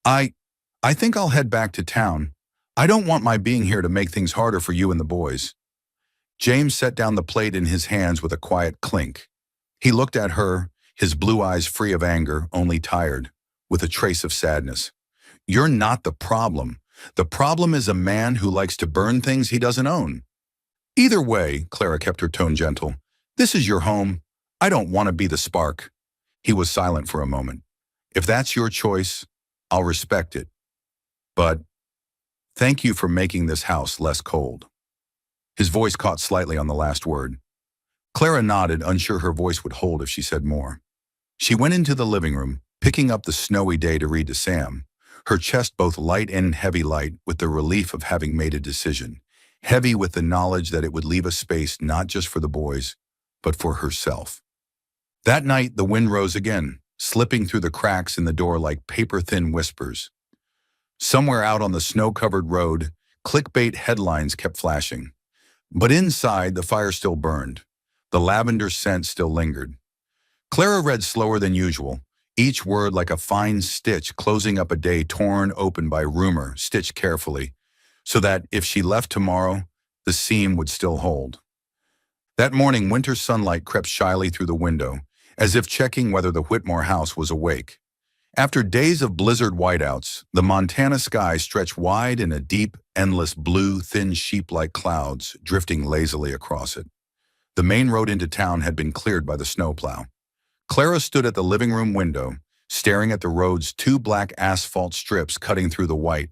I think I'll head back to town. I don't want my being here to make things harder for you and the boys." James set down the plate in his hands with a quiet clink. He looked at her, his blue eyes free of anger, only tired, with a trace of sadness. "You're not the problem. The problem is a man who likes to burn things he doesn't own." "Either way," Clara kept her tone gentle, "this is your home. I don't want to be the spark." He was silent for a moment. "If that's your choice, I'll respect it. But thank you for making this house less cold." His voice caught slightly on the last word. Clara nodded, unsure her voice would hold if she said more. She went into the living room, picking up the snowy day to read to Sam, her chest both light and heavy, light with the relief of having made a decision, heavy with the knowledge that it would leave a space not just for the boys, but for herself. That night, the wind rose again, slipping through the cracks in the door like paper-thin whispers. Somewhere out on the snow-covered road, clickbait headlines kept flashing. But inside, the fire still burned. The lavender scent still lingered. Clara read slower than usual, each word like a fine stitch closing up a day torn open by rumor, stitched carefully. so that if she left tomorrow, the seam would still hold. That morning, winter sunlight crept shyly through the window, as if checking whether the Whitmore house was awake. After days of blizzard whiteouts, the Montana sky stretched wide in a deep, endless blue, thin sheep-like clouds drifting lazily across it. The main road into town had been cleared by the snowplow. Clara stood at the living room window, staring at the road's two black asphalt strips cutting through the white.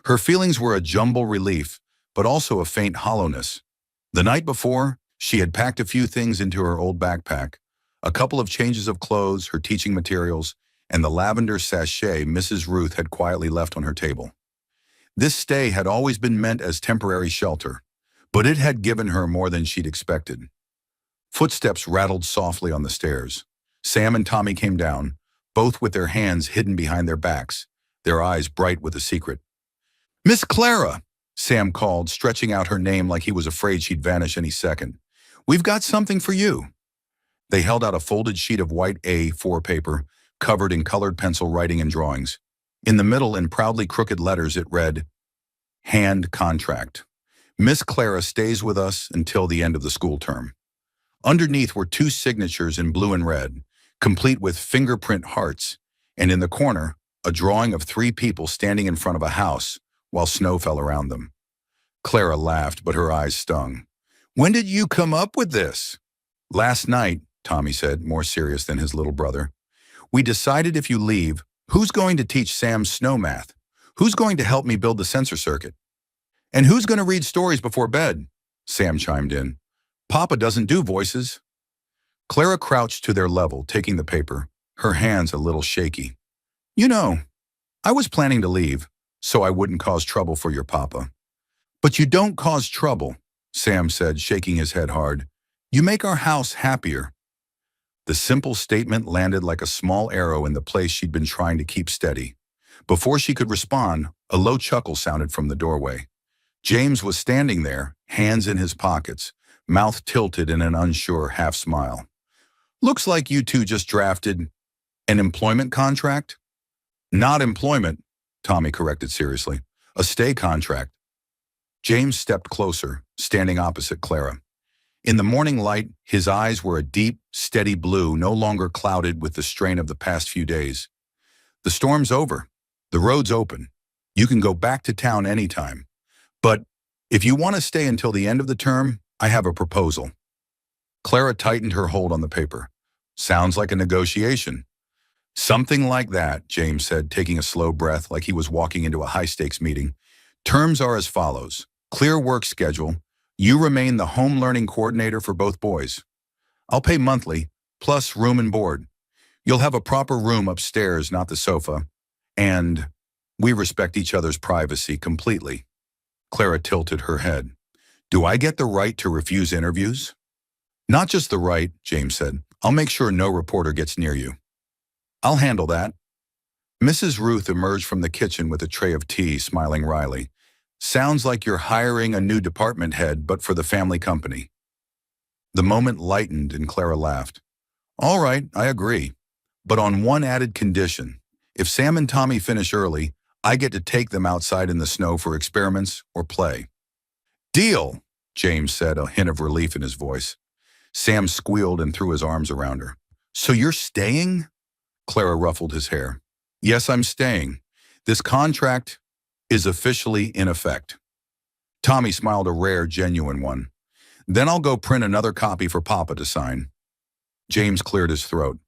Her feelings were a jumble relief, but also a faint hollowness. The night before, she had packed a few things into her old backpack, a couple of changes of clothes, her teaching materials, and the lavender sachet Mrs. Ruth had quietly left on her table. This stay had always been meant as temporary shelter, but it had given her more than she'd expected. Footsteps rattled softly on the stairs. Sam and Tommy came down, both with their hands hidden behind their backs, their eyes bright with a secret. "Miss Clara!" Sam called, stretching out her name like he was afraid she'd vanish any second. "We've got something for you." They held out a folded sheet of white A4 paper, covered in colored pencil writing and drawings. In the middle, in proudly crooked letters, it read, "Hand contract. Miss Clara stays with us until the end of the school term." Underneath were two signatures in blue and red, complete with fingerprint hearts, and in the corner, a drawing of three people standing in front of a house while snow fell around them. Clara laughed, but her eyes stung. "When did you come up with this?" "Last night," Tommy said, more serious than his little brother. "We decided if you leave, who's going to teach Sam snow math? Who's going to help me build the sensor circuit? And who's going to read stories before bed?" Sam chimed in. "Papa doesn't do voices." Clara crouched to their level, taking the paper, her hands a little shaky. "You know, I was planning to leave, so I wouldn't cause trouble for your papa." "But you don't cause trouble," Sam said, shaking his head hard. "You make our house happier." The simple statement landed like a small arrow in the place she'd been trying to keep steady. Before she could respond, a low chuckle sounded from the doorway. James was standing there, hands in his pockets, mouth tilted in an unsure half-smile. "Looks like you two just drafted an employment contract?" "Not employment," Tommy corrected seriously. "A stay contract." James stepped closer, standing opposite Clara. In the morning light, his eyes were a deep, steady blue, no longer clouded with the strain of the past few days. "The storm's over. The road's open. You can go back to town anytime. But if you want to stay until the end of the term, I have a proposal." Clara tightened her hold on the paper. "Sounds like a negotiation." "Something like that," James said, taking a slow breath like he was walking into a high-stakes meeting. "Terms are as follows. Clear work schedule. You remain the home learning coordinator for both boys. I'll pay monthly, plus room and board. You'll have a proper room upstairs, not the sofa. And we respect each other's privacy completely." Clara tilted her head. "Do I get the right to refuse interviews?" "Not just the right," James said. "I'll make sure no reporter gets near you." "I'll handle that." Mrs. Ruth emerged from the kitchen with a tray of tea, smiling wryly. "Sounds like you're hiring a new department head, but for the family company." The moment lightened and Clara laughed. "All right, I agree. But on one added condition. If Sam and Tommy finish early, I get to take them outside in the snow for experiments or play." "Deal," James said, a hint of relief in his voice. Sam squealed and threw his arms around her. "So you're staying?" Clara ruffled his hair. "Yes, I'm staying. This contract is officially in effect." Tommy smiled, a rare, genuine one. "Then I'll go print another copy for Papa to sign." James cleared his throat.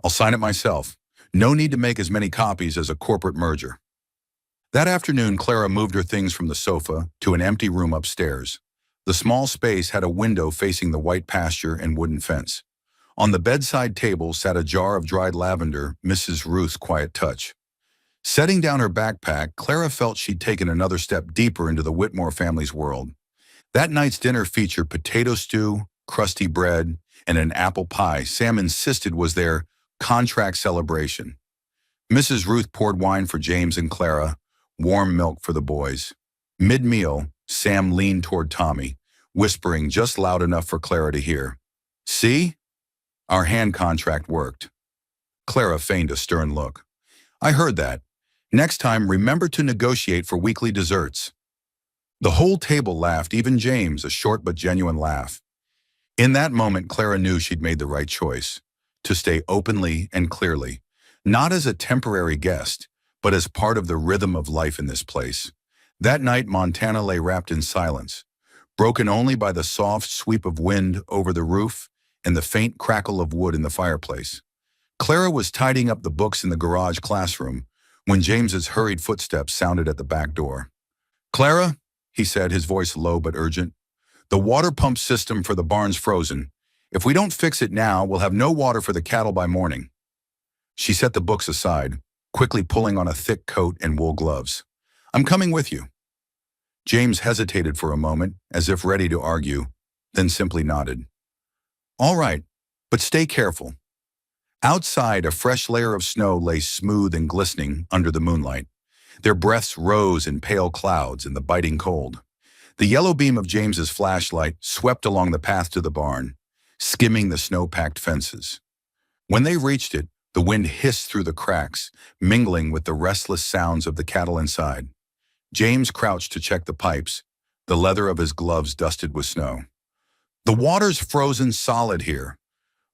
"I'll sign it myself. No need to make as many copies as a corporate merger." That afternoon, Clara moved her things from the sofa to an empty room upstairs. The small space had a window facing the white pasture and wooden fence. On the bedside table sat a jar of dried lavender, Mrs. Ruth's quiet touch. Setting down her backpack, Clara felt she'd taken another step deeper into the Whitmore family's world. That night's dinner featured potato stew, crusty bread, and an apple pie Sam insisted was their contract celebration. Mrs. Ruth poured wine for James and Clara, warm milk for the boys. Mid-meal, Sam leaned toward Tommy, whispering just loud enough for Clara to hear. "See? Our hand contract worked." Clara feigned a stern look. "I heard that. Next time, remember to negotiate for weekly desserts." The whole table laughed, even James, a short but genuine laugh. In that moment, Clara knew she'd made the right choice, to stay openly and clearly, not as a temporary guest, but as part of the rhythm of life in this place. That night, Montana lay wrapped in silence, broken only by the soft sweep of wind over the roof and the faint crackle of wood in the fireplace. Clara was tidying up the books in the garage classroom when James's hurried footsteps sounded at the back door. "Clara," he said, his voice low but urgent, "the water pump system for the barn's frozen. If we don't fix it now, we'll have no water for the cattle by morning." She set the books aside, quickly pulling on a thick coat and wool gloves. "I'm coming with you." James hesitated for a moment, as if ready to argue, then simply nodded. "All right, but stay careful." Outside, a fresh layer of snow lay smooth and glistening under the moonlight. Their breaths rose in pale clouds in the biting cold. The yellow beam of James's flashlight swept along the path to the barn, skimming the snow-packed fences. When they reached it, the wind hissed through the cracks, mingling with the restless sounds of the cattle inside. James crouched to check the pipes, the leather of his gloves dusted with snow. "The water's frozen solid here.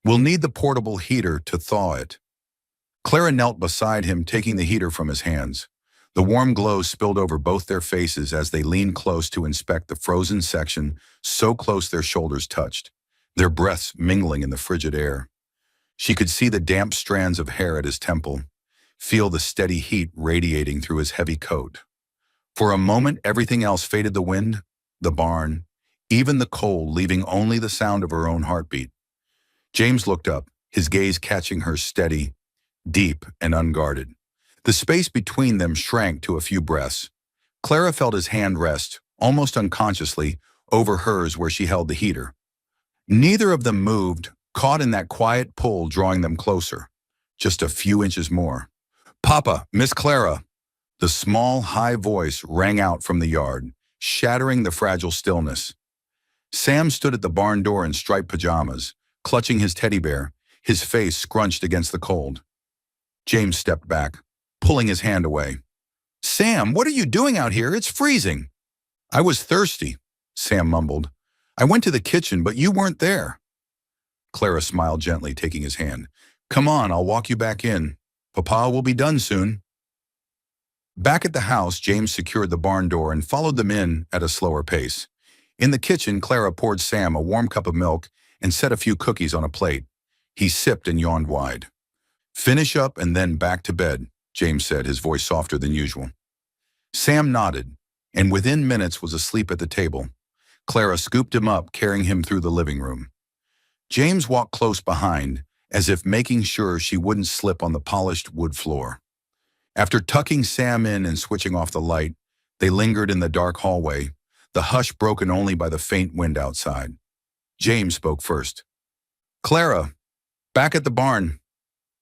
We'll need the portable heater to thaw it." Clara knelt beside him, taking the heater from his hands. The warm glow spilled over both their faces as they leaned close to inspect the frozen section so close their shoulders touched, their breaths mingling in the frigid air. She could see the damp strands of hair at his temple, feel the steady heat radiating through his heavy coat. For a moment, everything else faded: the wind, the barn, even the cold, leaving only the sound of her own heartbeat. James looked up, his gaze catching her steady, deep, and unguarded. The space between them shrank to a few breaths. Clara felt his hand rest, almost unconsciously, over hers where she held the heater. Neither of them moved, caught in that quiet pull drawing them closer. Just a few inches more. "Papa, Miss Clara!" The small, high voice rang out from the yard, shattering the fragile stillness. Sam stood at the barn door in striped pajamas, clutching his teddy bear, his face scrunched against the cold. James stepped back, pulling his hand away. "Sam, what are you doing out here? It's freezing." "I was thirsty," Sam mumbled. "I went to the kitchen, but you weren't there." Clara smiled gently, taking his hand. "Come on, I'll walk you back in. Papa will be done soon." Back at the house, James secured the barn door and followed them in at a slower pace. In the kitchen, Clara poured Sam a warm cup of milk and set a few cookies on a plate. He sipped and yawned wide. "Finish up and then back to bed," James said, his voice softer than usual. Sam nodded, and within minutes was asleep at the table. Clara scooped him up, carrying him through the living room. James walked close behind, as if making sure she wouldn't slip on the polished wood floor. After tucking Sam in and switching off the light, they lingered in the dark hallway, the hush broken only by the faint wind outside. James spoke first. "Clara, back at the barn."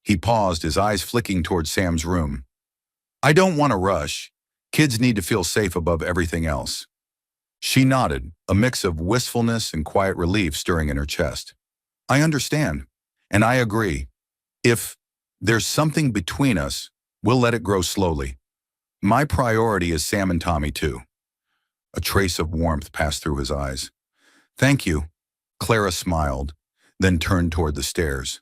He paused, his eyes flicking towards Sam's room. "I don't want to rush. Kids need to feel safe above everything else." She nodded, a mix of wistfulness and quiet relief stirring in her chest. "I understand, and I agree. If there's something between us, we'll let it grow slowly. My priority is Sam and Tommy, too." A trace of warmth passed through his eyes. "Thank you." Clara smiled, then turned toward the stairs.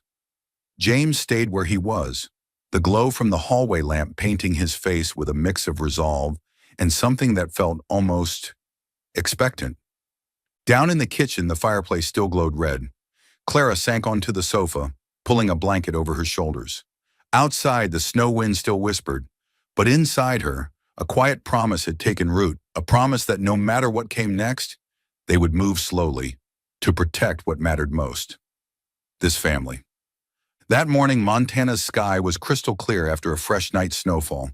James stayed where he was, the glow from the hallway lamp painting his face with a mix of resolve and something that felt almost expectant. Down in the kitchen, the fireplace still glowed red. Clara sank onto the sofa, pulling a blanket over her shoulders. Outside, the snow wind still whispered, but inside her, a quiet promise had taken root, a promise that no matter what came next, they would move slowly to protect what mattered most: this family. That morning, Montana's sky was crystal clear after a fresh night's snowfall.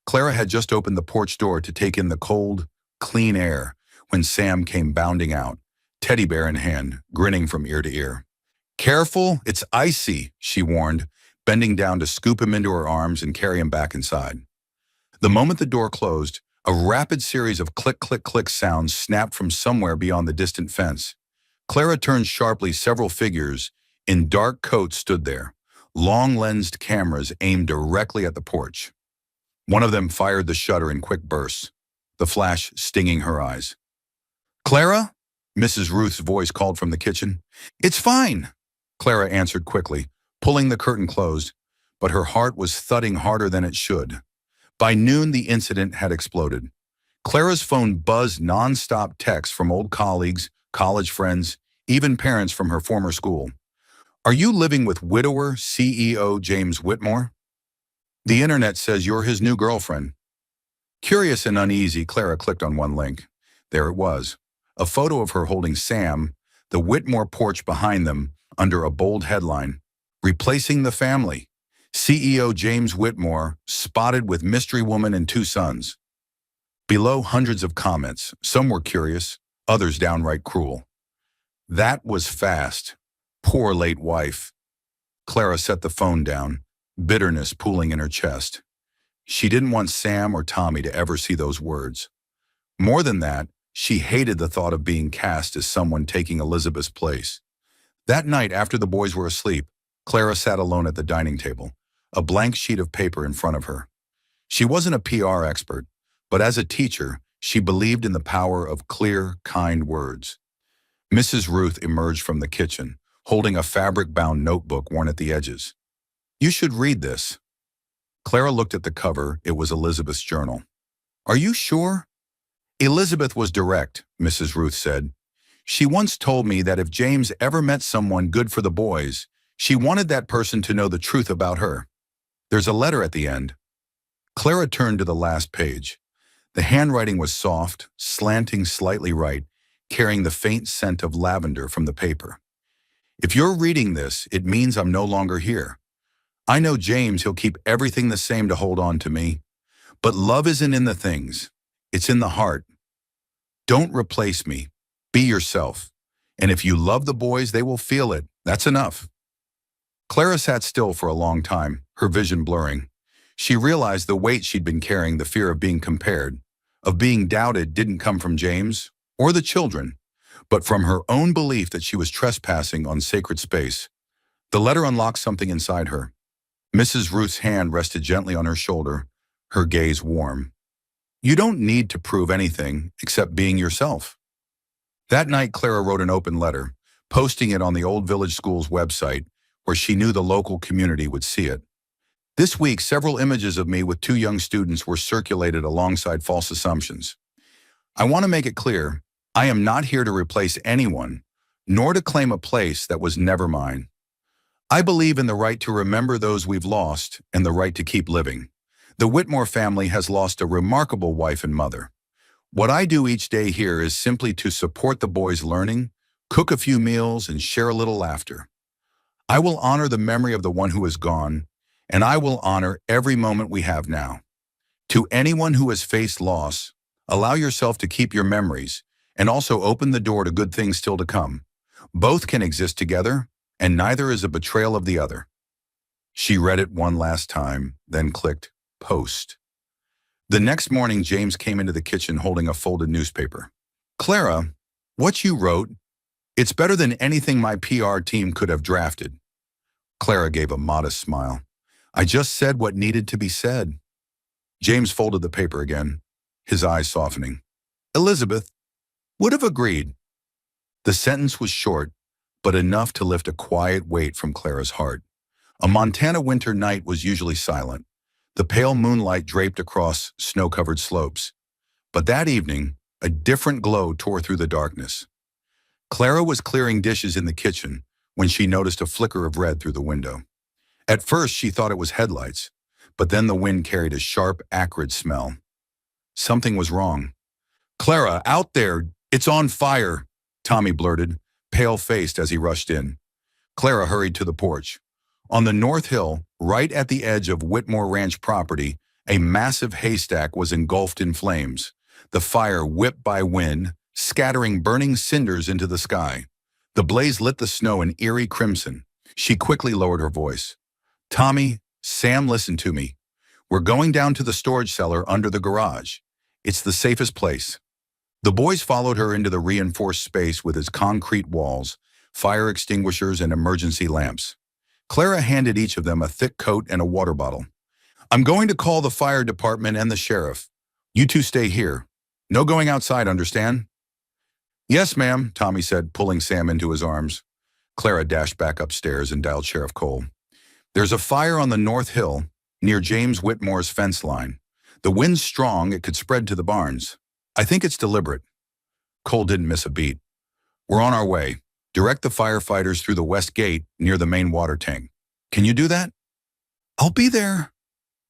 Clara had just opened the porch door to take in the cold, clean air when Sam came bounding out, teddy bear in hand, grinning from ear to ear. "Careful, it's icy," she warned, bending down to scoop him into her arms and carry him back inside. The moment the door closed, a rapid series of click-click-click sounds snapped from somewhere beyond the distant fence. Clara turned sharply. Several figures in dark coats stood there, long-lensed cameras aimed directly at the porch. One of them fired the shutter in quick bursts. the flash stinging her eyes. "Clara?" Mrs. Ruth's voice called from the kitchen. "It's fine," Clara answered quickly, pulling the curtain closed, but her heart was thudding harder than it should. By noon, the incident had exploded. Clara's phone buzzed non-stop texts from old colleagues, college friends, even parents from her former school. "Are you living with widower CEO James Whitmore? The internet says you're his new girlfriend." Curious and uneasy, Clara clicked on one link. There it was, a photo of her holding Sam, the Whitmore porch behind them, under a bold headline, "Replacing the Family. CEO James Whitmore spotted with mystery woman and two sons." Below, hundreds of comments. Some were curious, others downright cruel. "That was fast. Poor late wife." Clara set the phone down, bitterness pooling in her chest. She didn't want Sam or Tommy to ever see those words. More than that, she hated the thought of being cast as someone taking Elizabeth's place. That night, after the boys were asleep, Clara sat alone at the dining table, a blank sheet of paper in front of her. She wasn't a PR expert, but as a teacher, she believed in the power of clear, kind words. Mrs. Ruth emerged from the kitchen, holding a fabric-bound notebook worn at the edges. "You should read this." Clara looked at the cover. It was Elizabeth's journal. "Are you sure?" "Elizabeth was direct," Mrs. Ruth said. "She once told me that if James ever met someone good for the boys, she wanted that person to know the truth about her. There's a letter at the end." Clara turned to the last page. The handwriting was soft, slanting slightly right, carrying the faint scent of lavender from the paper. "If you're reading this, it means I'm no longer here. I know James, he'll keep everything the same to hold on to me. But love isn't in the things. It's in the heart. Don't replace me. Be yourself. And if you love the boys, they will feel it. That's enough." Clara sat still for a long time, her vision blurring. She realized the weight she'd been carrying, the fear of being compared, of being doubted, didn't come from James or the children, but from her own belief that she was trespassing on sacred space. The letter unlocked something inside her. Mrs. Ruth's hand rested gently on her shoulder, her gaze warm. "You don't need to prove anything except being yourself." That night, Clara wrote an open letter, posting it on the old village school's website, where she knew the local community would see it. "This week, several images of me with two young students were circulated alongside false assumptions. I want to make it clear, I am not here to replace anyone, nor to claim a place that was never mine. I believe in the right to remember those we've lost and the right to keep living. The Whitmore family has lost a remarkable wife and mother. What I do each day here is simply to support the boys' learning, cook a few meals, and share a little laughter. I will honor the memory of the one who is gone, and I will honor every moment we have now. To anyone who has faced loss, allow yourself to keep your memories and also open the door to good things still to come. Both can exist together, and neither is a betrayal of the other." She read it one last time, then clicked post. The next morning, James came into the kitchen holding a folded newspaper. "Clara, what you wrote, it's better than anything my PR team could have drafted." Clara gave a modest smile. "I just said what needed to be said." James folded the paper again, his eyes softening. "Elizabeth would have agreed." The sentence was short, but enough to lift a quiet weight from Clara's heart. A Montana winter night was usually silent, the pale moonlight draped across snow-covered slopes. But that evening, a different glow tore through the darkness. Clara was clearing dishes in the kitchen when she noticed a flicker of red through the window. At first, she thought it was headlights, but then the wind carried a sharp, acrid smell. Something was wrong. "Clara, out there! It's on fire!" Tommy blurted, pale-faced as he rushed in. Clara hurried to the porch. On the North Hill, right at the edge of Whitmore Ranch property, a massive haystack was engulfed in flames, the fire whipped by wind, scattering burning cinders into the sky. The blaze lit the snow in eerie crimson. She quickly lowered her voice. "Tommy, Sam, listen to me. We're going down to the storage cellar under the garage. It's the safest place." The boys followed her into the reinforced space with its concrete walls, fire extinguishers, and emergency lamps. Clara handed each of them a thick coat and a water bottle. "I'm going to call the fire department and the sheriff. You two stay here. No going outside, understand? Yes, ma'am, Tommy said, pulling Sam into his arms. Clara dashed back upstairs and dialed Sheriff Cole. There's a fire on the North Hill, near James Whitmore's fence line. The wind's strong, it could spread to the barns. I think it's deliberate. Cole didn't miss a beat. We're on our way. Direct the firefighters through the west gate near the main water tank. Can you do that? I'll be there.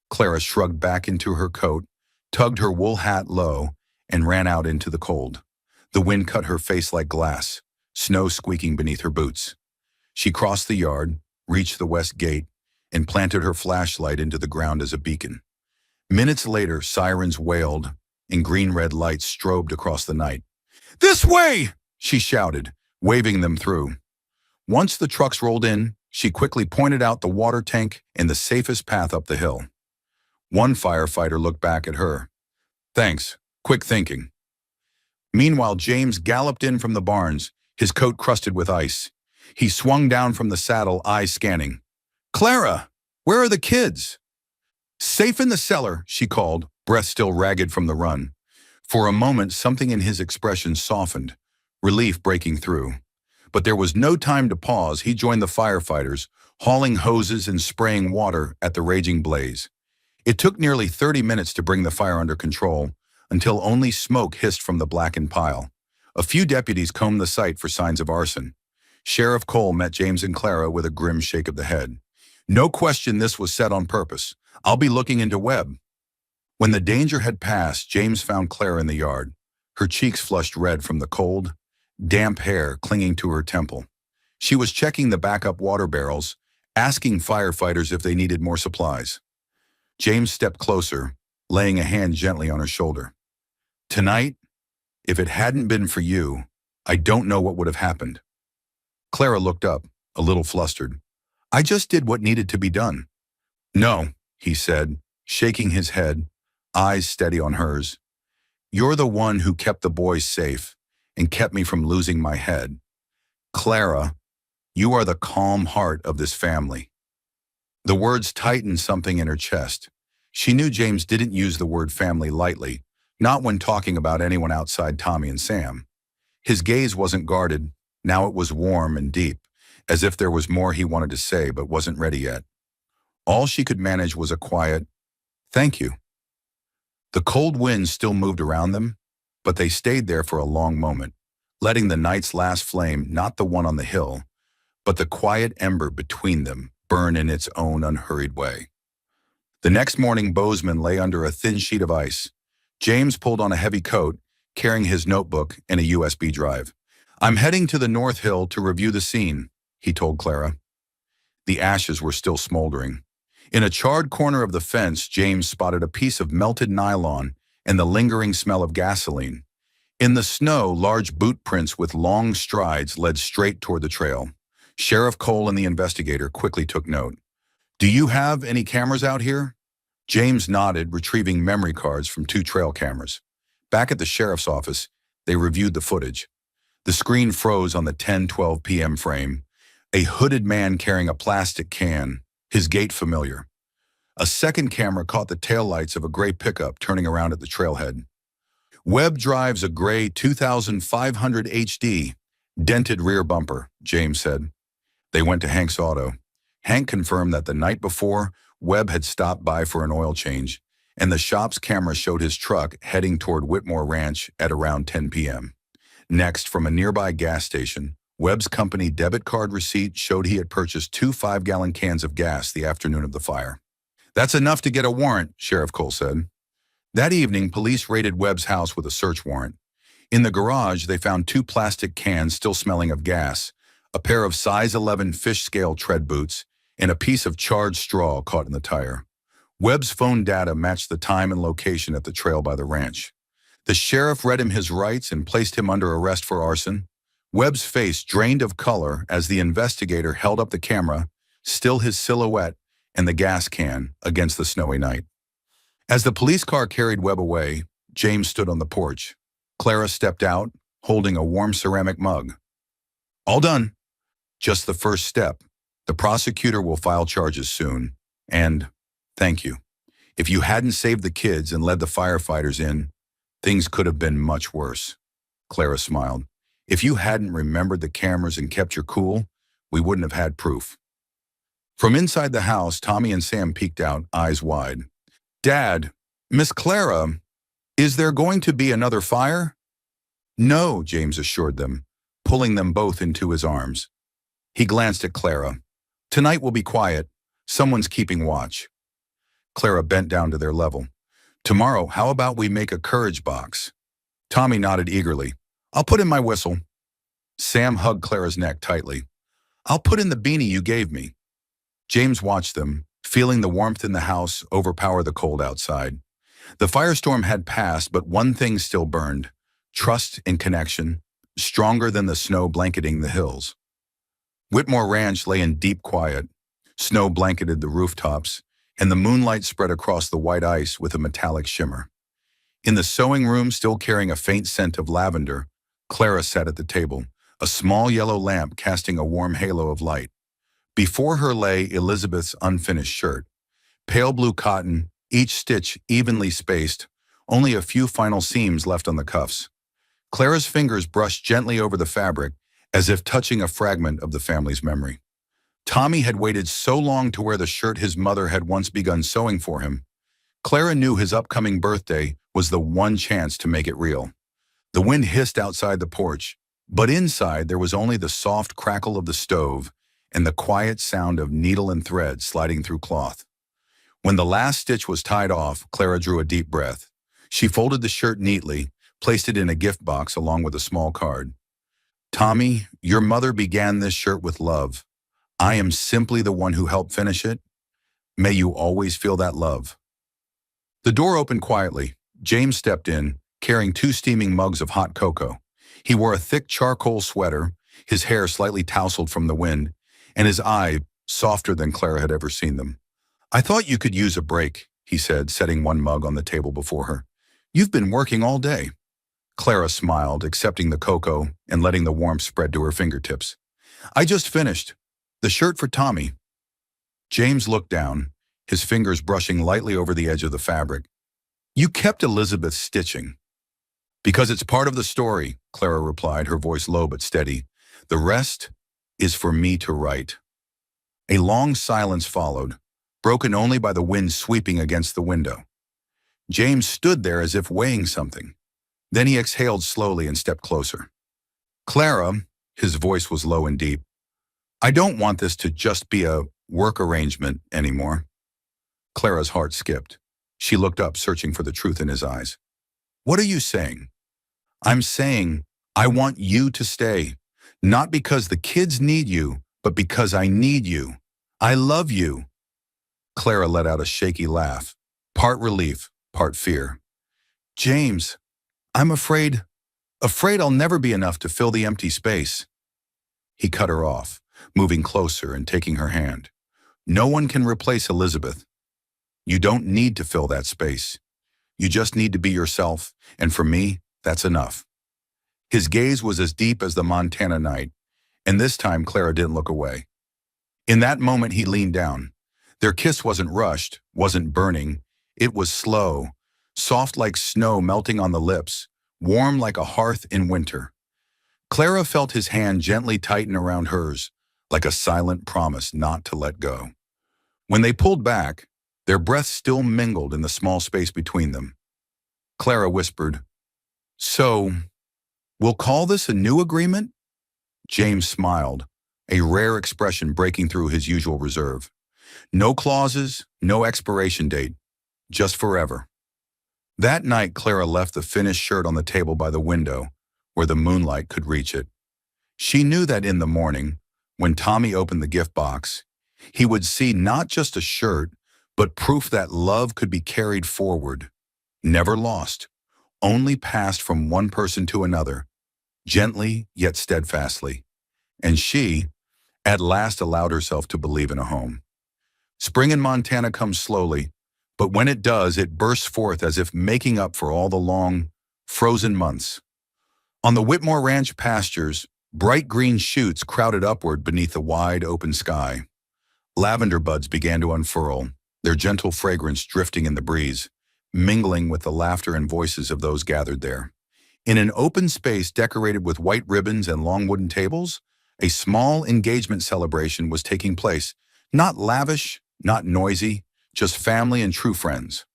Clara shrugged back into her coat, tugged her wool hat low, and ran out into the cold. The wind cut her face like glass, snow squeaking beneath her boots. She crossed the yard, reached the west gate, and planted her flashlight into the ground as a beacon. Minutes later, sirens wailed, and green-red lights strobed across the night. This way! She shouted, waving them through. Once the trucks rolled in, she quickly pointed out the water tank and the safest path up the hill. One firefighter looked back at her. Thanks, quick thinking. Meanwhile, James galloped in from the barns, his coat crusted with ice. He swung down from the saddle, eyes scanning. Clara, where are the kids? Safe in the cellar, she called, breath still ragged from the run. For a moment, something in his expression softened, relief breaking through. But there was no time to pause. He joined the firefighters, hauling hoses and spraying water at the raging blaze. It took nearly 30 minutes to bring the fire under control, until only smoke hissed from the blackened pile. A few deputies combed the site for signs of arson. Sheriff Cole met James and Clara with a grim shake of the head. No question this was set on purpose. I'll be looking into Webb. When the danger had passed, James found Clara in the yard, her cheeks flushed red from the cold, damp hair clinging to her temple. She was checking the backup water barrels, asking firefighters if they needed more supplies. James stepped closer, laying a hand gently on her shoulder. Tonight, if it hadn't been for you, I don't know what would have happened. Clara looked up, a little flustered. I just did what needed to be done. No, he said, shaking his head, eyes steady on hers. You're the one who kept the boys safe and kept me from losing my head. Clara, you are the calm heart of this family. The words tightened something in her chest. She knew James didn't use the word family lightly, not when talking about anyone outside Tommy and Sam. His gaze wasn't guarded, now it was warm and deep, as if there was more he wanted to say but wasn't ready yet. All she could manage was a quiet, thank you. The cold wind still moved around them, but they stayed there for a long moment, letting the night's last flame, not the one on the hill, but the quiet ember between them, burn in its own unhurried way. The next morning, Bozeman lay under a thin sheet of ice. James pulled on a heavy coat, carrying his notebook and a USB drive. I'm heading to the North Hill to review the scene, he told Clara. The ashes were still smoldering. In a charred corner of the fence, James spotted a piece of melted nylon and the lingering smell of gasoline. In the snow, large boot prints with long strides led straight toward the trail. Sheriff Cole and the investigator quickly took note. Do you have any cameras out here? James nodded, retrieving memory cards from 2 trail cameras. Back at the sheriff's office, they reviewed the footage. The screen froze on the 10:12 p.m. frame. A hooded man carrying a plastic can, his gait familiar. A second camera caught the taillights of a gray pickup turning around at the trailhead. Webb drives a gray 2500 HD, dented rear bumper, James said. They went to Hank's auto. Hank confirmed that the night before, Webb had stopped by for an oil change, and the shop's camera showed his truck heading toward Whitmore Ranch at around 10 p.m. Next, from a nearby gas station, Webb's company debit card receipt showed he had purchased 2 5-gallon cans of gas the afternoon of the fire. That's enough to get a warrant, Sheriff Cole said. That evening, police raided Webb's house with a search warrant. In the garage, they found 2 plastic cans still smelling of gas, a pair of size 11 fish scale tread boots, and a piece of charred straw caught in the tire. Webb's phone data matched the time and location at the trail by the ranch. The sheriff read him his rights and placed him under arrest for arson. Webb's face drained of color as the investigator held up the camera, still his silhouette and the gas can against the snowy night. As the police car carried Webb away, James stood on the porch. Clara stepped out, holding a warm ceramic mug. All done. Just the first step. The prosecutor will file charges soon. And thank you. If you hadn't saved the kids and led the firefighters in, Things could have been much worse. Clara smiled. If you hadn't remembered the cameras and kept your cool, we wouldn't have had proof. From inside the house, Tommy and Sam peeked out, eyes wide. Dad, Miss Clara, is there going to be another fire? No, James assured them, pulling them both into his arms. He glanced at Clara. Tonight will be quiet. Someone's keeping watch. Clara bent down to their level. Tomorrow, how about we make a courage box? Tommy nodded eagerly. I'll put in my whistle. Sam hugged Clara's neck tightly. I'll put in the beanie you gave me. James watched them, feeling the warmth in the house overpower the cold outside. The firestorm had passed, but one thing still burned. Trust and connection, stronger than the snow blanketing the hills. Whitmore Ranch lay in deep quiet. Snow blanketed the rooftops, and the moonlight spread across the white ice with a metallic shimmer. In the sewing room, still carrying a faint scent of lavender, Clara sat at the table, a small yellow lamp casting a warm halo of light. Before her lay Elizabeth's unfinished shirt. Pale blue cotton, each stitch evenly spaced, only a few final seams left on the cuffs. Clara's fingers brushed gently over the fabric, as if touching a fragment of the family's memory. Tommy had waited so long to wear the shirt his mother had once begun sewing for him. Clara knew his upcoming birthday was the one chance to make it real. The wind hissed outside the porch, but inside there was only the soft crackle of the stove and the quiet sound of needle and thread sliding through cloth. When the last stitch was tied off, Clara drew a deep breath. She folded the shirt neatly, placed it in a gift box along with a small card. Tommy, your mother began this shirt with love. I am simply the one who helped finish it. May you always feel that love. The door opened quietly. James stepped in, carrying 2 steaming mugs of hot cocoa. He wore a thick charcoal sweater, his hair slightly tousled from the wind, and his eyes softer than Clara had ever seen them. I thought you could use a break, he said, setting one mug on the table before her. You've been working all day. Clara smiled, accepting the cocoa and letting the warmth spread to her fingertips. I just finished. The shirt for Tommy. James looked down, his fingers brushing lightly over the edge of the fabric. You kept Elizabeth's stitching. Because it's part of the story, Clara replied, her voice low but steady. The rest is for me to write. A long silence followed, broken only by the wind sweeping against the window. James stood there as if weighing something. Then he exhaled slowly and stepped closer. Clara, his voice was low and deep, I don't want this to just be a work arrangement anymore. Clara's heart skipped. She looked up, searching for the truth in his eyes. What are you saying? I'm saying I want you to stay, not because the kids need you, but because I need you. I love you. Clara let out a shaky laugh, part relief, part fear. James, I'm afraid I'll never be enough to fill the empty space. He cut her off, moving closer and taking her hand. No one can replace Elizabeth. You don't need to fill that space. You just need to be yourself, and for me, that's enough. His gaze was as deep as the Montana night, and this time Clara didn't look away. In that moment, he leaned down. Their kiss wasn't rushed, wasn't burning. It was slow, soft like snow melting on the lips, warm like a hearth in winter. Clara felt his hand gently tighten around hers, like a silent promise not to let go. When they pulled back, their breaths still mingled in the small space between them. Clara whispered, So, we'll call this a new agreement? James smiled, a rare expression breaking through his usual reserve. No clauses, no expiration date, just forever. That night, Clara left the finished shirt on the table by the window, where the moonlight could reach it. She knew that in the morning, when Tommy opened the gift box, he would see not just a shirt, but proof that love could be carried forward, never lost, only passed from one person to another, gently yet steadfastly. And she, at last, allowed herself to believe in a home. Spring in Montana comes slowly, but when it does, it bursts forth as if making up for all the long, frozen months. On the Whitmore Ranch pastures, bright green shoots crowded upward beneath the wide open sky. Lavender buds began to unfurl, their gentle fragrance drifting in the breeze. mingling with the laughter and voices of those gathered there. In an open space decorated with white ribbons and long wooden tables, a small engagement celebration was taking place. Not lavish, not noisy, just family and true friends.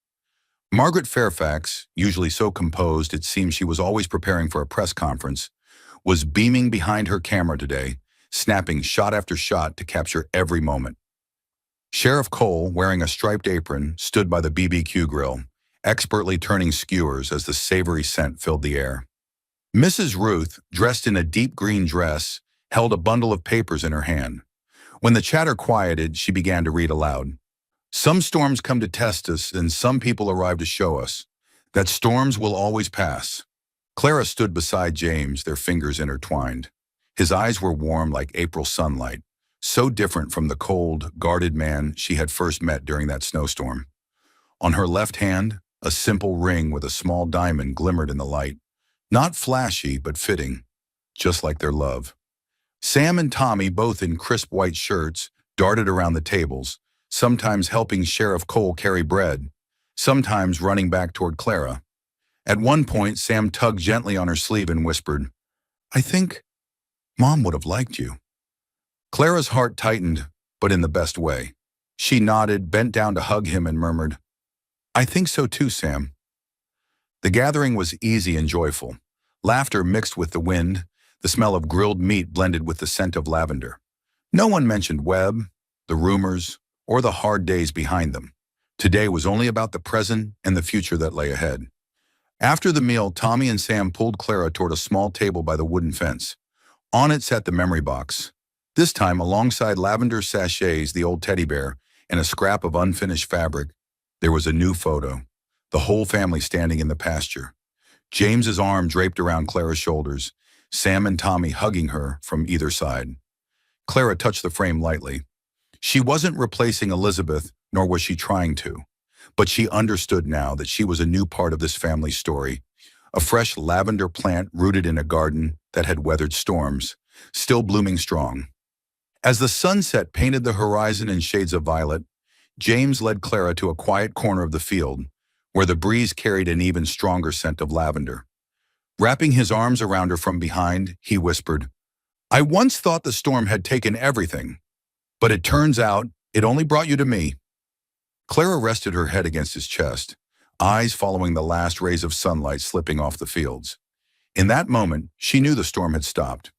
Margaret Fairfax, usually so composed it seemed she was always preparing for a press conference, was beaming behind her camera today, snapping shot after shot to capture every moment. Sheriff Cole, wearing a striped apron, stood by the BBQ grill, expertly turning skewers as the savory scent filled the air. Mrs. Ruth, dressed in a deep green dress, held a bundle of papers in her hand. When the chatter quieted, she began to read aloud. Some storms come to test us, and some people arrive to show us that storms will always pass. Clara stood beside James, their fingers intertwined. His eyes were warm like April sunlight, so different from the cold, guarded man she had first met during that snowstorm. On her left hand, a simple ring with a small diamond glimmered in the light. Not flashy, but fitting, just like their love. Sam and Tommy, both in crisp white shirts, darted around the tables, sometimes helping Sheriff Cole carry bread, sometimes running back toward Clara. At one point, Sam tugged gently on her sleeve and whispered, "I think Mom would have liked you." Clara's heart tightened, but in the best way. She nodded, bent down to hug him, and murmured, "I think so too, Sam." The gathering was easy and joyful. Laughter mixed with the wind, the smell of grilled meat blended with the scent of lavender. No one mentioned Webb, the rumors, or the hard days behind them. Today was only about the present and the future that lay ahead. After the meal, Tommy and Sam pulled Clara toward a small table by the wooden fence. On it sat the memory box. This time, alongside lavender sachets, the old teddy bear, and a scrap of unfinished fabric, there was a new photo. The whole family standing in the pasture. James's arm draped around Clara's shoulders, Sam and Tommy hugging her from either side. Clara touched the frame lightly. She wasn't replacing Elizabeth, nor was she trying to. But she understood now that she was a new part of this family's story. A fresh lavender plant rooted in a garden that had weathered storms, still blooming strong. As the sunset painted the horizon in shades of violet, James led Clara to a quiet corner of the field, where the breeze carried an even stronger scent of lavender. Wrapping his arms around her from behind, he whispered, "I once thought the storm had taken everything, but it turns out it only brought you to me." Clara rested her head against his chest, eyes following the last rays of sunlight slipping off the fields. In that moment, she knew the storm had stopped.